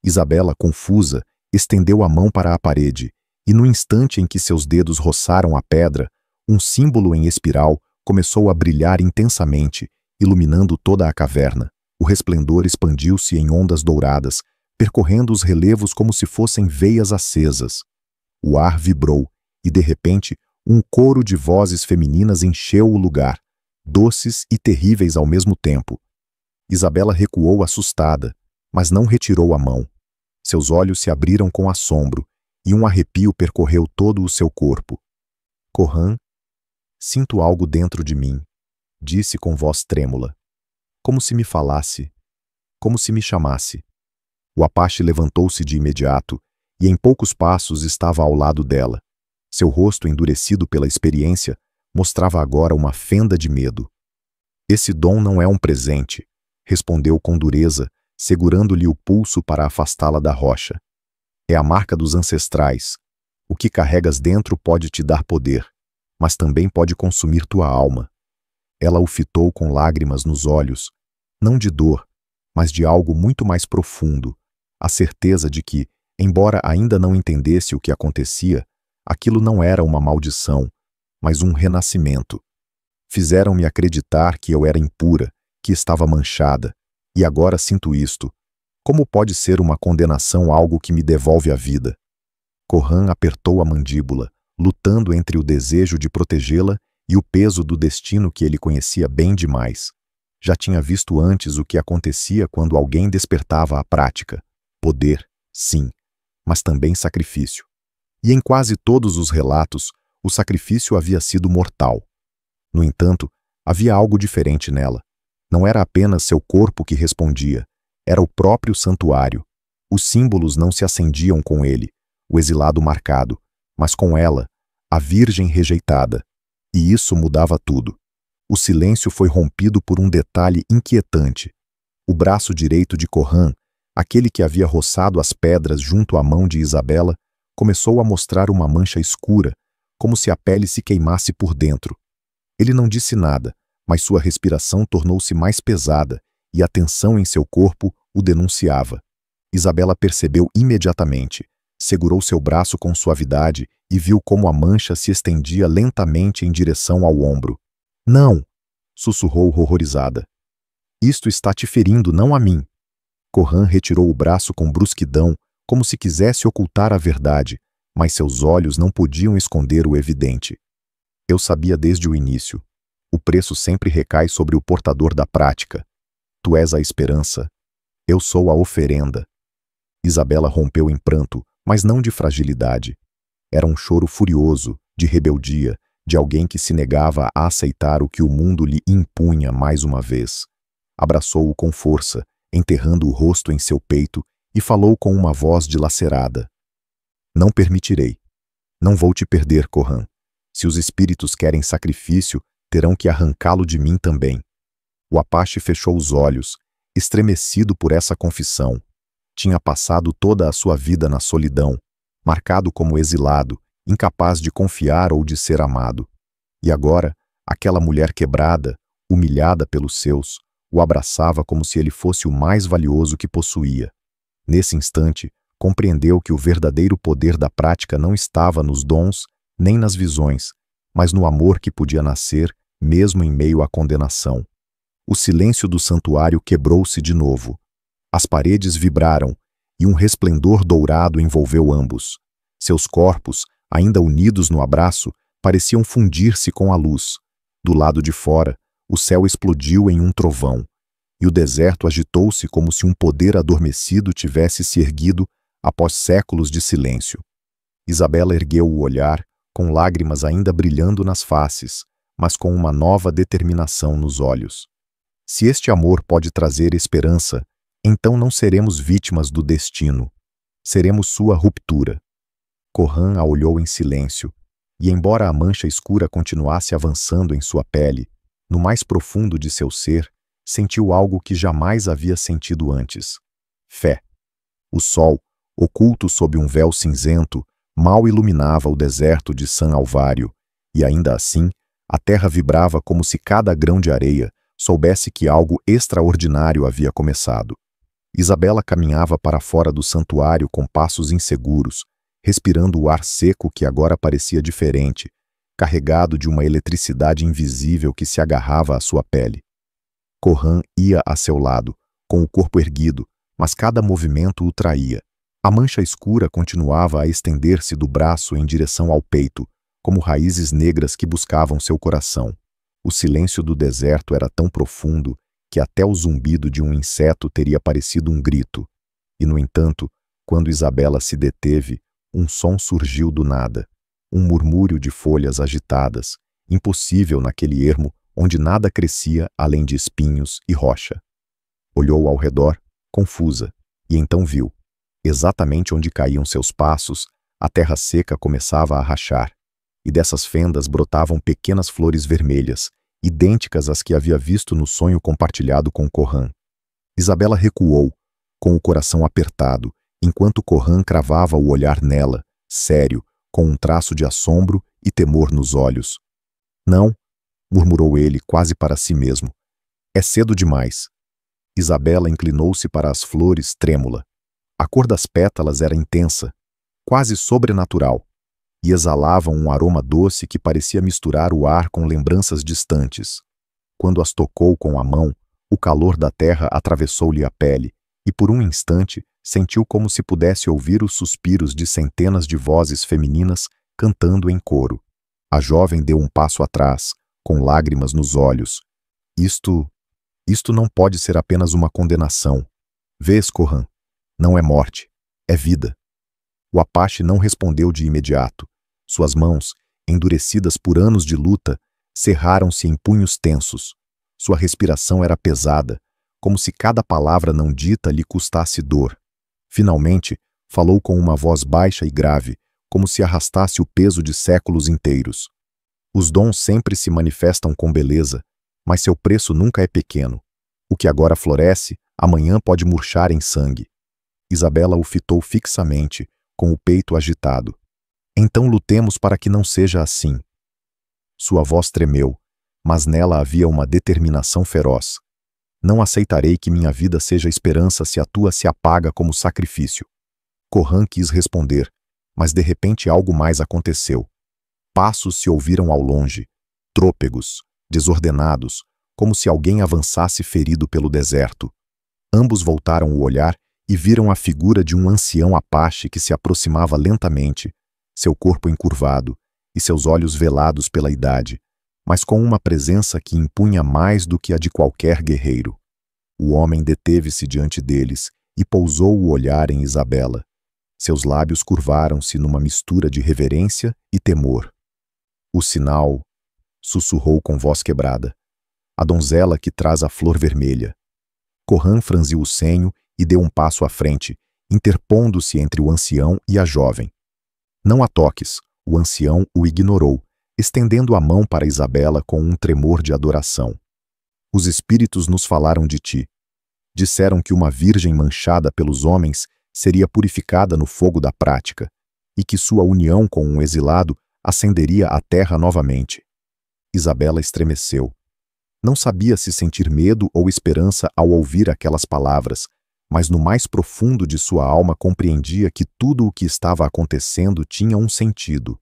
Isabela, confusa, estendeu a mão para a parede, e no instante em que seus dedos roçaram a pedra, um símbolo em espiral começou a brilhar intensamente, iluminando toda a caverna. O resplendor expandiu-se em ondas douradas, percorrendo os relevos como se fossem veias acesas. O ar vibrou, e de repente, um coro de vozes femininas encheu o lugar, doces e terríveis ao mesmo tempo. Isabela recuou assustada, mas não retirou a mão. Seus olhos se abriram com assombro, e um arrepio percorreu todo o seu corpo. Corran, sinto algo dentro de mim, disse com voz trêmula. Como se me falasse, como se me chamasse. O Apache levantou-se de imediato, e em poucos passos estava ao lado dela. Seu rosto, endurecido pela experiência, mostrava agora uma fenda de medo. Esse dom não é um presente, respondeu com dureza, segurando-lhe o pulso para afastá-la da rocha. É a marca dos ancestrais. O que carregas dentro pode te dar poder, mas também pode consumir tua alma. Ela o fitou com lágrimas nos olhos, não de dor, mas de algo muito mais profundo, a certeza de que, embora ainda não entendesse o que acontecia, aquilo não era uma maldição, mas um renascimento. Fizeram-me acreditar que eu era impura, que estava manchada, e agora sinto isto. Como pode ser uma condenação algo que me devolve a vida? Corran apertou a mandíbula, lutando entre o desejo de protegê-la e o peso do destino que ele conhecia bem demais. Já tinha visto antes o que acontecia quando alguém despertava a prática. Poder, sim, mas também sacrifício. E em quase todos os relatos, o sacrifício havia sido mortal. No entanto, havia algo diferente nela. Não era apenas seu corpo que respondia, era o próprio santuário. Os símbolos não se acendiam com ele, o exilado marcado, mas com ela, a virgem rejeitada. E isso mudava tudo. O silêncio foi rompido por um detalhe inquietante. O braço direito de Corran, aquele que havia roçado as pedras junto à mão de Isabela, começou a mostrar uma mancha escura, como se a pele se queimasse por dentro. Ele não disse nada, mas sua respiração tornou-se mais pesada e a tensão em seu corpo o denunciava. Isabela percebeu imediatamente, segurou seu braço com suavidade e viu como a mancha se estendia lentamente em direção ao ombro. Não! Sussurrou horrorizada. Isto está te ferindo, não a mim. Corran retirou o braço com brusquidão, como se quisesse ocultar a verdade, mas seus olhos não podiam esconder o evidente. Eu sabia desde o início. O preço sempre recai sobre o portador da prática. Tu és a esperança. Eu sou a oferenda. Isabela rompeu em pranto, mas não de fragilidade. Era um choro furioso, de rebeldia, de alguém que se negava a aceitar o que o mundo lhe impunha mais uma vez. Abraçou-o com força, enterrando o rosto em seu peito, e falou com uma voz dilacerada. Não permitirei. Não vou te perder, Corran. Se os espíritos querem sacrifício, terão que arrancá-lo de mim também. O Apache fechou os olhos, estremecido por essa confissão. Tinha passado toda a sua vida na solidão, marcado como exilado, incapaz de confiar ou de ser amado. E agora, aquela mulher quebrada, humilhada pelos seus, o abraçava como se ele fosse o mais valioso que possuía. Nesse instante, compreendeu que o verdadeiro poder da prática não estava nos dons, nem nas visões, mas no amor que podia nascer, mesmo em meio à condenação. O silêncio do santuário quebrou-se de novo. As paredes vibraram, e um resplendor dourado envolveu ambos. Seus corpos, ainda unidos no abraço, pareciam fundir-se com a luz. Do lado de fora, o céu explodiu em um trovão, e o deserto agitou-se como se um poder adormecido tivesse se erguido após séculos de silêncio. Isabela ergueu o olhar, com lágrimas ainda brilhando nas faces, mas com uma nova determinação nos olhos. Se este amor pode trazer esperança, então não seremos vítimas do destino. Seremos sua ruptura. Corran a olhou em silêncio, e embora a mancha escura continuasse avançando em sua pele, no mais profundo de seu ser, sentiu algo que jamais havia sentido antes. Fé. O sol, oculto sob um véu cinzento, mal iluminava o deserto de San Alvário, e ainda assim, a terra vibrava como se cada grão de areia soubesse que algo extraordinário havia começado. Isabela caminhava para fora do santuário com passos inseguros, respirando o ar seco que agora parecia diferente, carregado de uma eletricidade invisível que se agarrava à sua pele. Corran ia a seu lado, com o corpo erguido, mas cada movimento o traía. A mancha escura continuava a estender-se do braço em direção ao peito, como raízes negras que buscavam seu coração. O silêncio do deserto era tão profundo que até o zumbido de um inseto teria parecido um grito. E, no entanto, quando Isabela se deteve, um som surgiu do nada. Um murmúrio de folhas agitadas, impossível naquele ermo onde nada crescia além de espinhos e rocha. Olhou ao redor, confusa, e então viu. Exatamente onde caíam seus passos, a terra seca começava a rachar, e dessas fendas brotavam pequenas flores vermelhas, idênticas às que havia visto no sonho compartilhado com Corran. Isabela recuou, com o coração apertado, enquanto Corran cravava o olhar nela, sério, com um traço de assombro e temor nos olhos. Não, murmurou ele quase para si mesmo. É cedo demais. Isabela inclinou-se para as flores, trêmula. A cor das pétalas era intensa, quase sobrenatural, e exalavam um aroma doce que parecia misturar o ar com lembranças distantes. Quando as tocou com a mão, o calor da terra atravessou-lhe a pele, e por um instante sentiu como se pudesse ouvir os suspiros de centenas de vozes femininas cantando em coro. A jovem deu um passo atrás, com lágrimas nos olhos. Isto não pode ser apenas uma condenação. Vês, Corran? Não é morte, é vida. O Apache não respondeu de imediato. Suas mãos, endurecidas por anos de luta, cerraram-se em punhos tensos. Sua respiração era pesada, como se cada palavra não dita lhe custasse dor. Finalmente, falou com uma voz baixa e grave, como se arrastasse o peso de séculos inteiros. Os dons sempre se manifestam com beleza, mas seu preço nunca é pequeno. O que agora floresce, amanhã pode murchar em sangue. Isabela o fitou fixamente, com o peito agitado. Então lutemos para que não seja assim. Sua voz tremeu, mas nela havia uma determinação feroz. Não aceitarei que minha vida seja esperança se a tua se apaga como sacrifício. Corran quis responder, mas de repente algo mais aconteceu. Passos se ouviram ao longe, trôpegos, desordenados, como se alguém avançasse ferido pelo deserto. Ambos voltaram o olhar e viram a figura de um ancião apache que se aproximava lentamente, seu corpo encurvado e seus olhos velados pela idade, mas com uma presença que impunha mais do que a de qualquer guerreiro. O homem deteve-se diante deles e pousou o olhar em Isabela. Seus lábios curvaram-se numa mistura de reverência e temor. O sinal, sussurrou com voz quebrada. A donzela que traz a flor vermelha. Corran franziu o senho e deu um passo à frente, interpondo-se entre o ancião e a jovem. Não a toques, o ancião o ignorou, estendendo a mão para Isabela com um tremor de adoração. Os espíritos nos falaram de ti. Disseram que uma virgem manchada pelos homens seria purificada no fogo da prática, e que sua união com um exilado acenderia a terra novamente. Isabela estremeceu. Não sabia se sentir medo ou esperança ao ouvir aquelas palavras, mas no mais profundo de sua alma compreendia que tudo o que estava acontecendo tinha um sentido.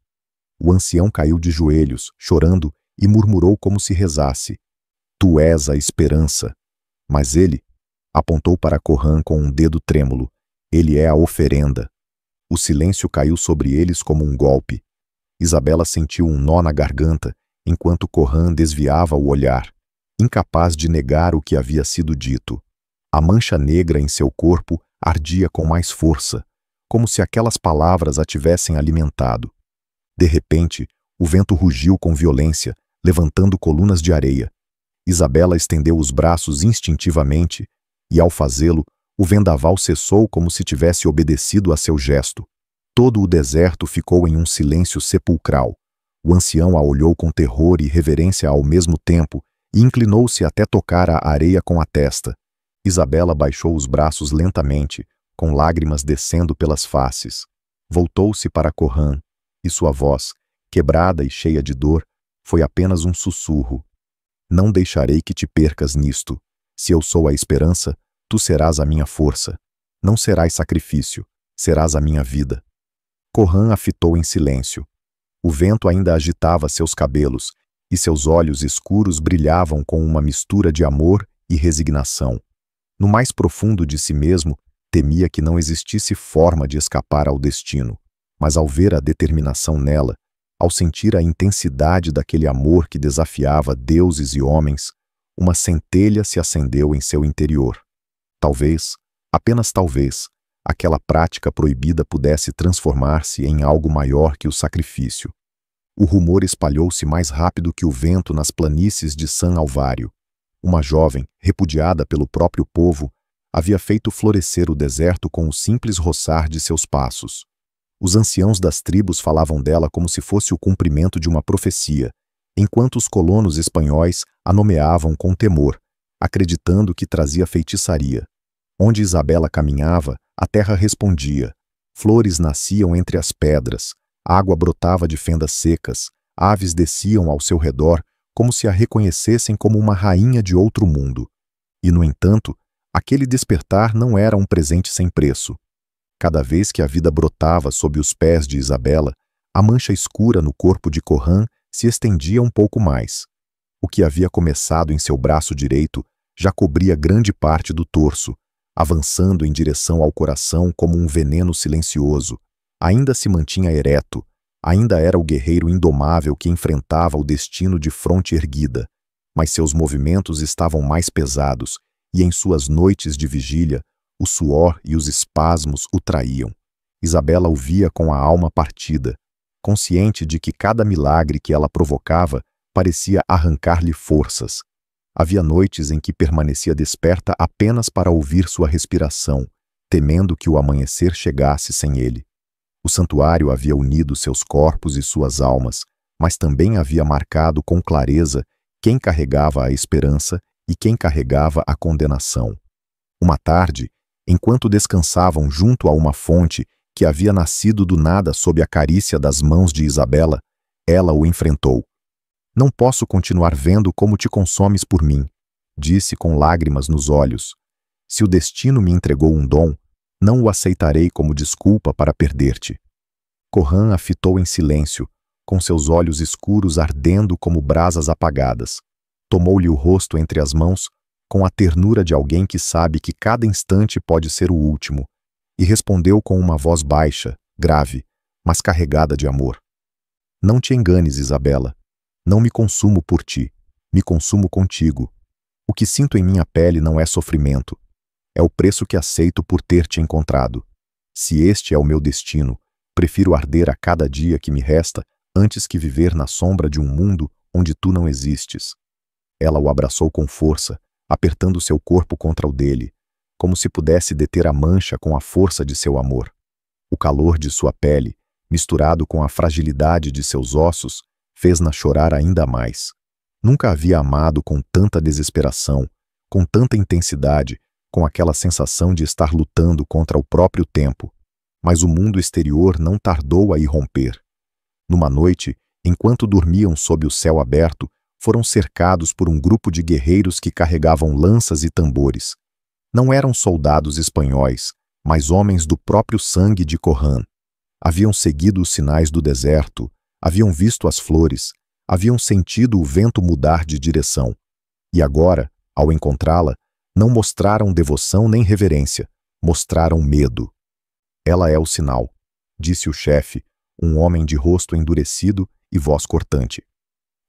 O ancião caiu de joelhos, chorando, e murmurou como se rezasse. Tu és a esperança. Mas ele apontou para Corran com um dedo trêmulo. Ele é a oferenda. O silêncio caiu sobre eles como um golpe. Isabela sentiu um nó na garganta, enquanto Corran desviava o olhar, incapaz de negar o que havia sido dito. A mancha negra em seu corpo ardia com mais força, como se aquelas palavras a tivessem alimentado. De repente, o vento rugiu com violência, levantando colunas de areia. Isabela estendeu os braços instintivamente, e ao fazê-lo, o vendaval cessou como se tivesse obedecido a seu gesto. Todo o deserto ficou em um silêncio sepulcral. O ancião a olhou com terror e reverência ao mesmo tempo e inclinou-se até tocar a areia com a testa. Isabela baixou os braços lentamente, com lágrimas descendo pelas faces. Voltou-se para Corran, e sua voz, quebrada e cheia de dor, foi apenas um sussurro. Não deixarei que te percas nisto. Se eu sou a esperança, tu serás a minha força. Não serás sacrifício, serás a minha vida. Corran a fitou em silêncio. O vento ainda agitava seus cabelos, e seus olhos escuros brilhavam com uma mistura de amor e resignação. No mais profundo de si mesmo, temia que não existisse forma de escapar ao destino, mas ao ver a determinação nela, ao sentir a intensidade daquele amor que desafiava deuses e homens, uma centelha se acendeu em seu interior. Talvez, apenas talvez, aquela prática proibida pudesse transformar-se em algo maior que o sacrifício. O rumor espalhou-se mais rápido que o vento nas planícies de San Alvário. Uma jovem, repudiada pelo próprio povo, havia feito florescer o deserto com o simples roçar de seus passos. Os anciãos das tribos falavam dela como se fosse o cumprimento de uma profecia, enquanto os colonos espanhóis a nomeavam com temor, acreditando que trazia feitiçaria. Onde Isabela caminhava, a terra respondia. Flores nasciam entre as pedras, água brotava de fendas secas, aves desciam ao seu redor como se a reconhecessem como uma rainha de outro mundo. E, no entanto, aquele despertar não era um presente sem preço. Cada vez que a vida brotava sob os pés de Isabela, a mancha escura no corpo de Corran se estendia um pouco mais. O que havia começado em seu braço direito já cobria grande parte do torso, avançando em direção ao coração como um veneno silencioso. Ainda se mantinha ereto, ainda era o guerreiro indomável que enfrentava o destino de fronte erguida, mas seus movimentos estavam mais pesados, e em suas noites de vigília, o suor e os espasmos o traíam. Isabela o via com a alma partida, consciente de que cada milagre que ela provocava parecia arrancar-lhe forças. Havia noites em que permanecia desperta apenas para ouvir sua respiração, temendo que o amanhecer chegasse sem ele. O santuário havia unido seus corpos e suas almas, mas também havia marcado com clareza quem carregava a esperança e quem carregava a condenação. Uma tarde, enquanto descansavam junto a uma fonte que havia nascido do nada sob a carícia das mãos de Isabela, ela o enfrentou. Não posso continuar vendo como te consomes por mim, disse com lágrimas nos olhos. Se o destino me entregou um dom, não o aceitarei como desculpa para perder-te. Corran a fitou em silêncio, com seus olhos escuros ardendo como brasas apagadas. Tomou-lhe o rosto entre as mãos, com a ternura de alguém que sabe que cada instante pode ser o último, e respondeu com uma voz baixa, grave, mas carregada de amor. Não te enganes, Isabela. Não me consumo por ti, me consumo contigo. O que sinto em minha pele não é sofrimento. É o preço que aceito por ter te encontrado. Se este é o meu destino, prefiro arder a cada dia que me resta antes que viver na sombra de um mundo onde tu não existes. Ela o abraçou com força, apertando seu corpo contra o dele, como se pudesse deter a mancha com a força de seu amor. O calor de sua pele, misturado com a fragilidade de seus ossos, fez-na chorar ainda mais. Nunca havia amado com tanta desesperação, com tanta intensidade, com aquela sensação de estar lutando contra o próprio tempo. Mas o mundo exterior não tardou a irromper. Numa noite, enquanto dormiam sob o céu aberto, foram cercados por um grupo de guerreiros que carregavam lanças e tambores. Não eram soldados espanhóis, mas homens do próprio sangue de Corran. Haviam seguido os sinais do deserto, haviam visto as flores, haviam sentido o vento mudar de direção. E agora, ao encontrá-la, não mostraram devoção nem reverência, mostraram medo. Ela é o sinal, disse o chefe, um homem de rosto endurecido e voz cortante.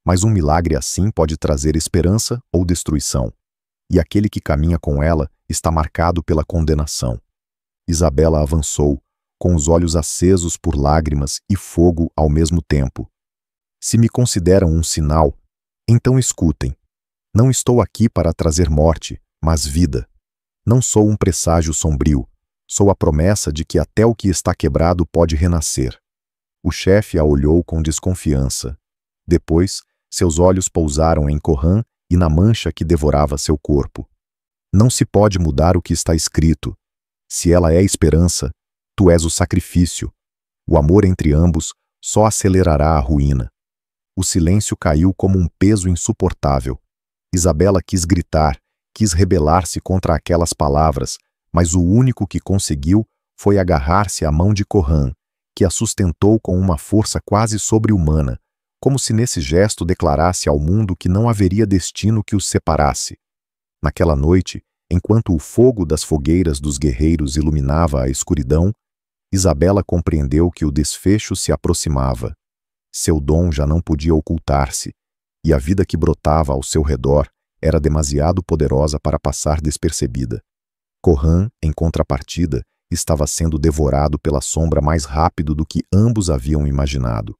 Mas um milagre assim pode trazer esperança ou destruição. E aquele que caminha com ela está marcado pela condenação. Isabela avançou, com os olhos acesos por lágrimas e fogo ao mesmo tempo. Se me consideram um sinal, então escutem. Não estou aqui para trazer morte, mas vida. Não sou um presságio sombrio, sou a promessa de que até o que está quebrado pode renascer. O chefe a olhou com desconfiança. Depois, seus olhos pousaram em Corran e na mancha que devorava seu corpo. Não se pode mudar o que está escrito. Se ela é esperança, tu és o sacrifício. O amor entre ambos só acelerará a ruína. O silêncio caiu como um peso insuportável. Isabela quis gritar, quis rebelar-se contra aquelas palavras, mas o único que conseguiu foi agarrar-se à mão de Corran, que a sustentou com uma força quase sobre-humana, como se nesse gesto declarasse ao mundo que não haveria destino que os separasse. Naquela noite, enquanto o fogo das fogueiras dos guerreiros iluminava a escuridão, Isabela compreendeu que o desfecho se aproximava. Seu dom já não podia ocultar-se, e a vida que brotava ao seu redor era demasiado poderosa para passar despercebida. Corran, em contrapartida, estava sendo devorado pela sombra mais rápido do que ambos haviam imaginado.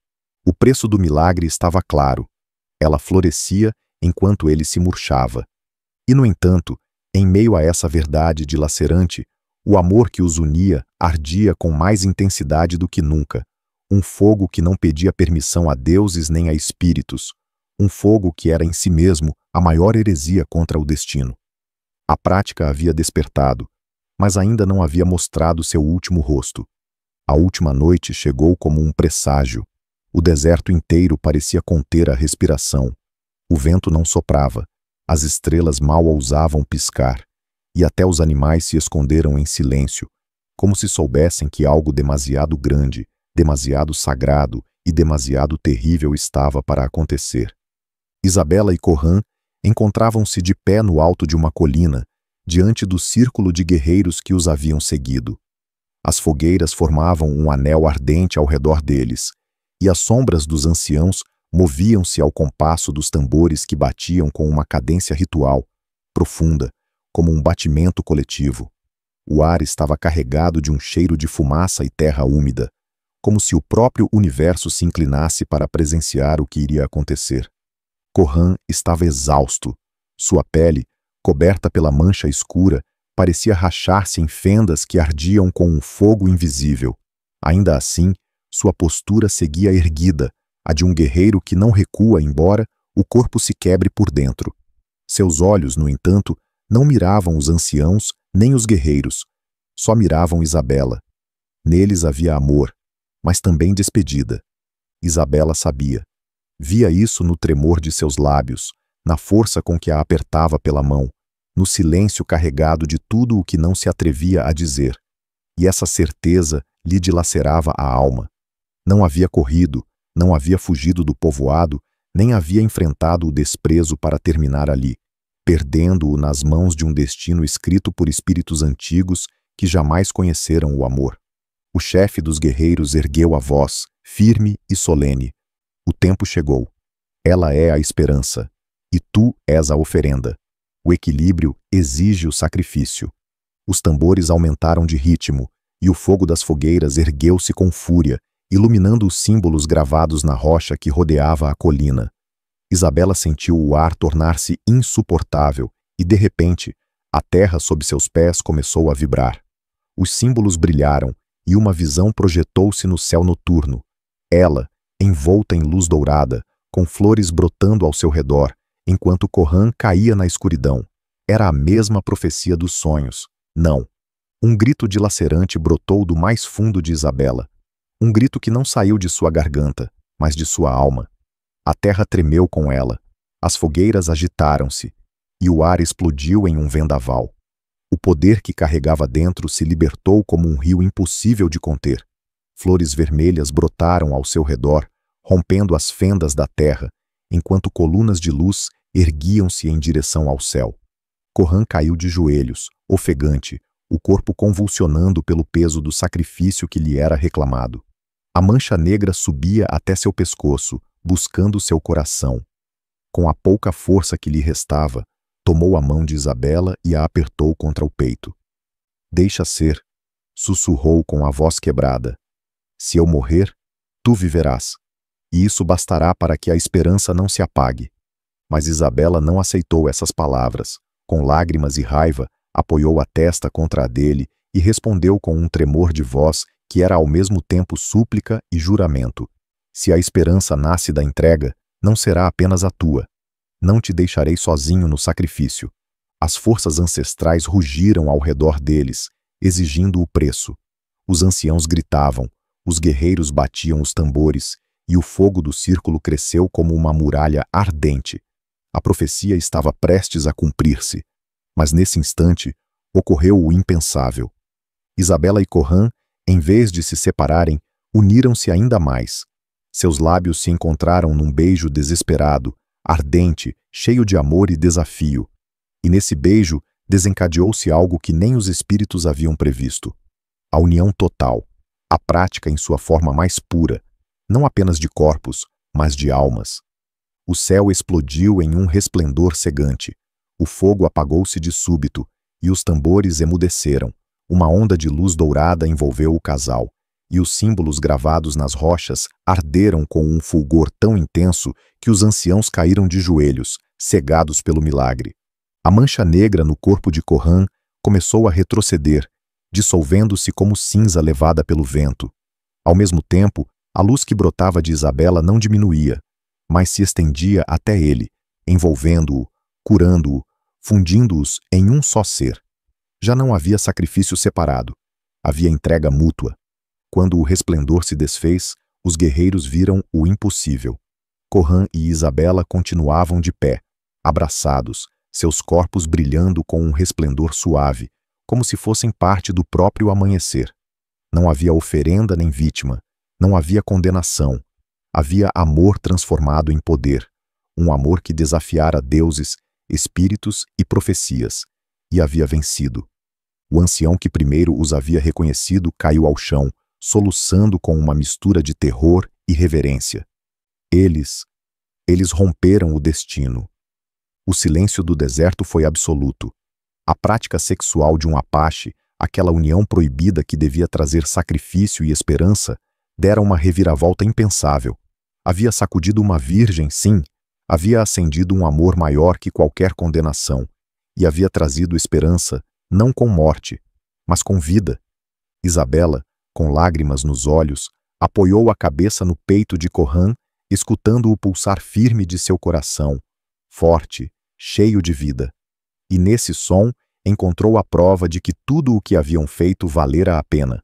O preço do milagre estava claro. Ela florescia enquanto ele se murchava. E, no entanto, em meio a essa verdade dilacerante, o amor que os unia ardia com mais intensidade do que nunca. Um fogo que não pedia permissão a deuses nem a espíritos. Um fogo que era em si mesmo a maior heresia contra o destino. A prática havia despertado, mas ainda não havia mostrado seu último rosto. A última noite chegou como um presságio. O deserto inteiro parecia conter a respiração. O vento não soprava, as estrelas mal ousavam piscar, e até os animais se esconderam em silêncio, como se soubessem que algo demasiado grande, demasiado sagrado e demasiado terrível estava para acontecer. Isabela e Corran encontravam-se de pé no alto de uma colina, diante do círculo de guerreiros que os haviam seguido. As fogueiras formavam um anel ardente ao redor deles, e as sombras dos anciãos moviam-se ao compasso dos tambores que batiam com uma cadência ritual, profunda, como um batimento coletivo. O ar estava carregado de um cheiro de fumaça e terra úmida, como se o próprio universo se inclinasse para presenciar o que iria acontecer. Corran estava exausto. Sua pele, coberta pela mancha escura, parecia rachar-se em fendas que ardiam com um fogo invisível. Ainda assim, sua postura seguia erguida, a de um guerreiro que não recua embora o corpo se quebre por dentro. Seus olhos, no entanto, não miravam os anciãos nem os guerreiros, só miravam Isabela. Neles havia amor, mas também despedida. Isabela sabia. Via isso no tremor de seus lábios, na força com que a apertava pela mão, no silêncio carregado de tudo o que não se atrevia a dizer. E essa certeza lhe dilacerava a alma. Não havia corrido, não havia fugido do povoado, nem havia enfrentado o desprezo para terminar ali, perdendo-o nas mãos de um destino escrito por espíritos antigos que jamais conheceram o amor. O chefe dos guerreiros ergueu a voz, firme e solene. O tempo chegou. Ela é a esperança, e tu és a oferenda. O equilíbrio exige o sacrifício. Os tambores aumentaram de ritmo, e o fogo das fogueiras ergueu-se com fúria, iluminando os símbolos gravados na rocha que rodeava a colina. Isabela sentiu o ar tornar-se insuportável, e de repente, a terra sob seus pés começou a vibrar. Os símbolos brilharam, e uma visão projetou-se no céu noturno. Ela, envolta em luz dourada, com flores brotando ao seu redor, enquanto Corran caía na escuridão. Era a mesma profecia dos sonhos. Não. Um grito dilacerante brotou do mais fundo de Isabela. Um grito que não saiu de sua garganta, mas de sua alma. A terra tremeu com ela. As fogueiras agitaram-se, e o ar explodiu em um vendaval. O poder que carregava dentro se libertou como um rio impossível de conter. Flores vermelhas brotaram ao seu redor, rompendo as fendas da terra, enquanto colunas de luz erguiam-se em direção ao céu. Corran caiu de joelhos, ofegante, o corpo convulsionando pelo peso do sacrifício que lhe era reclamado. A mancha negra subia até seu pescoço, buscando seu coração. Com a pouca força que lhe restava, tomou a mão de Isabela e a apertou contra o peito. Deixa ser, sussurrou com a voz quebrada. Se eu morrer, tu viverás. E isso bastará para que a esperança não se apague. Mas Isabela não aceitou essas palavras. Com lágrimas e raiva, apoiou a testa contra a dele e respondeu com um tremor de voz que era ao mesmo tempo súplica e juramento. Se a esperança nasce da entrega, não será apenas a tua. Não te deixarei sozinho no sacrifício. As forças ancestrais rugiram ao redor deles, exigindo o preço. Os anciãos gritavam, os guerreiros batiam os tambores, e o fogo do círculo cresceu como uma muralha ardente. A profecia estava prestes a cumprir-se, mas nesse instante ocorreu o impensável. Isabela e Corran, em vez de se separarem, uniram-se ainda mais. Seus lábios se encontraram num beijo desesperado, ardente, cheio de amor e desafio. E nesse beijo desencadeou-se algo que nem os espíritos haviam previsto. A união total, a prática em sua forma mais pura, não apenas de corpos, mas de almas. O céu explodiu em um resplendor cegante. O fogo apagou-se de súbito, e os tambores emudeceram. Uma onda de luz dourada envolveu o casal, e os símbolos gravados nas rochas arderam com um fulgor tão intenso que os anciãos caíram de joelhos, cegados pelo milagre. A mancha negra no corpo de Corran começou a retroceder, dissolvendo-se como cinza levada pelo vento. Ao mesmo tempo, a luz que brotava de Isabela não diminuía, mas se estendia até ele, envolvendo-o, curando-o, fundindo-os em um só ser. Já não havia sacrifício separado, havia entrega mútua. Quando o resplendor se desfez, os guerreiros viram o impossível. Corran e Isabela continuavam de pé, abraçados, seus corpos brilhando com um resplendor suave, como se fossem parte do próprio amanhecer. Não havia oferenda nem vítima, não havia condenação. Havia amor transformado em poder, um amor que desafiara deuses, espíritos e profecias, e havia vencido. O ancião que primeiro os havia reconhecido caiu ao chão, soluçando com uma mistura de terror e reverência. Eles romperam o destino. O silêncio do deserto foi absoluto. A prática sexual de um apache, aquela união proibida que devia trazer sacrifício e esperança, dera uma reviravolta impensável. Havia sacudido uma virgem, sim, havia acendido um amor maior que qualquer condenação, e havia trazido esperança, não com morte, mas com vida. Isabela, com lágrimas nos olhos, apoiou a cabeça no peito de Corran, escutando o pulsar firme de seu coração, forte, cheio de vida. E nesse som encontrou a prova de que tudo o que haviam feito valera a pena.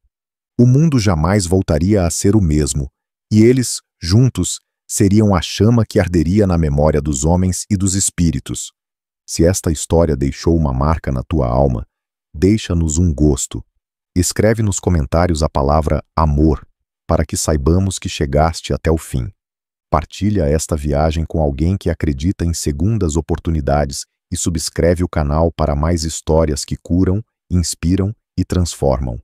O mundo jamais voltaria a ser o mesmo, e eles, juntos, seriam a chama que arderia na memória dos homens e dos espíritos. Se esta história deixou uma marca na tua alma, deixa-nos um gosto. Escreve nos comentários a palavra amor, para que saibamos que chegaste até o fim. Partilha esta viagem com alguém que acredita em segundas oportunidades e subscreve o canal para mais histórias que curam, inspiram e transformam.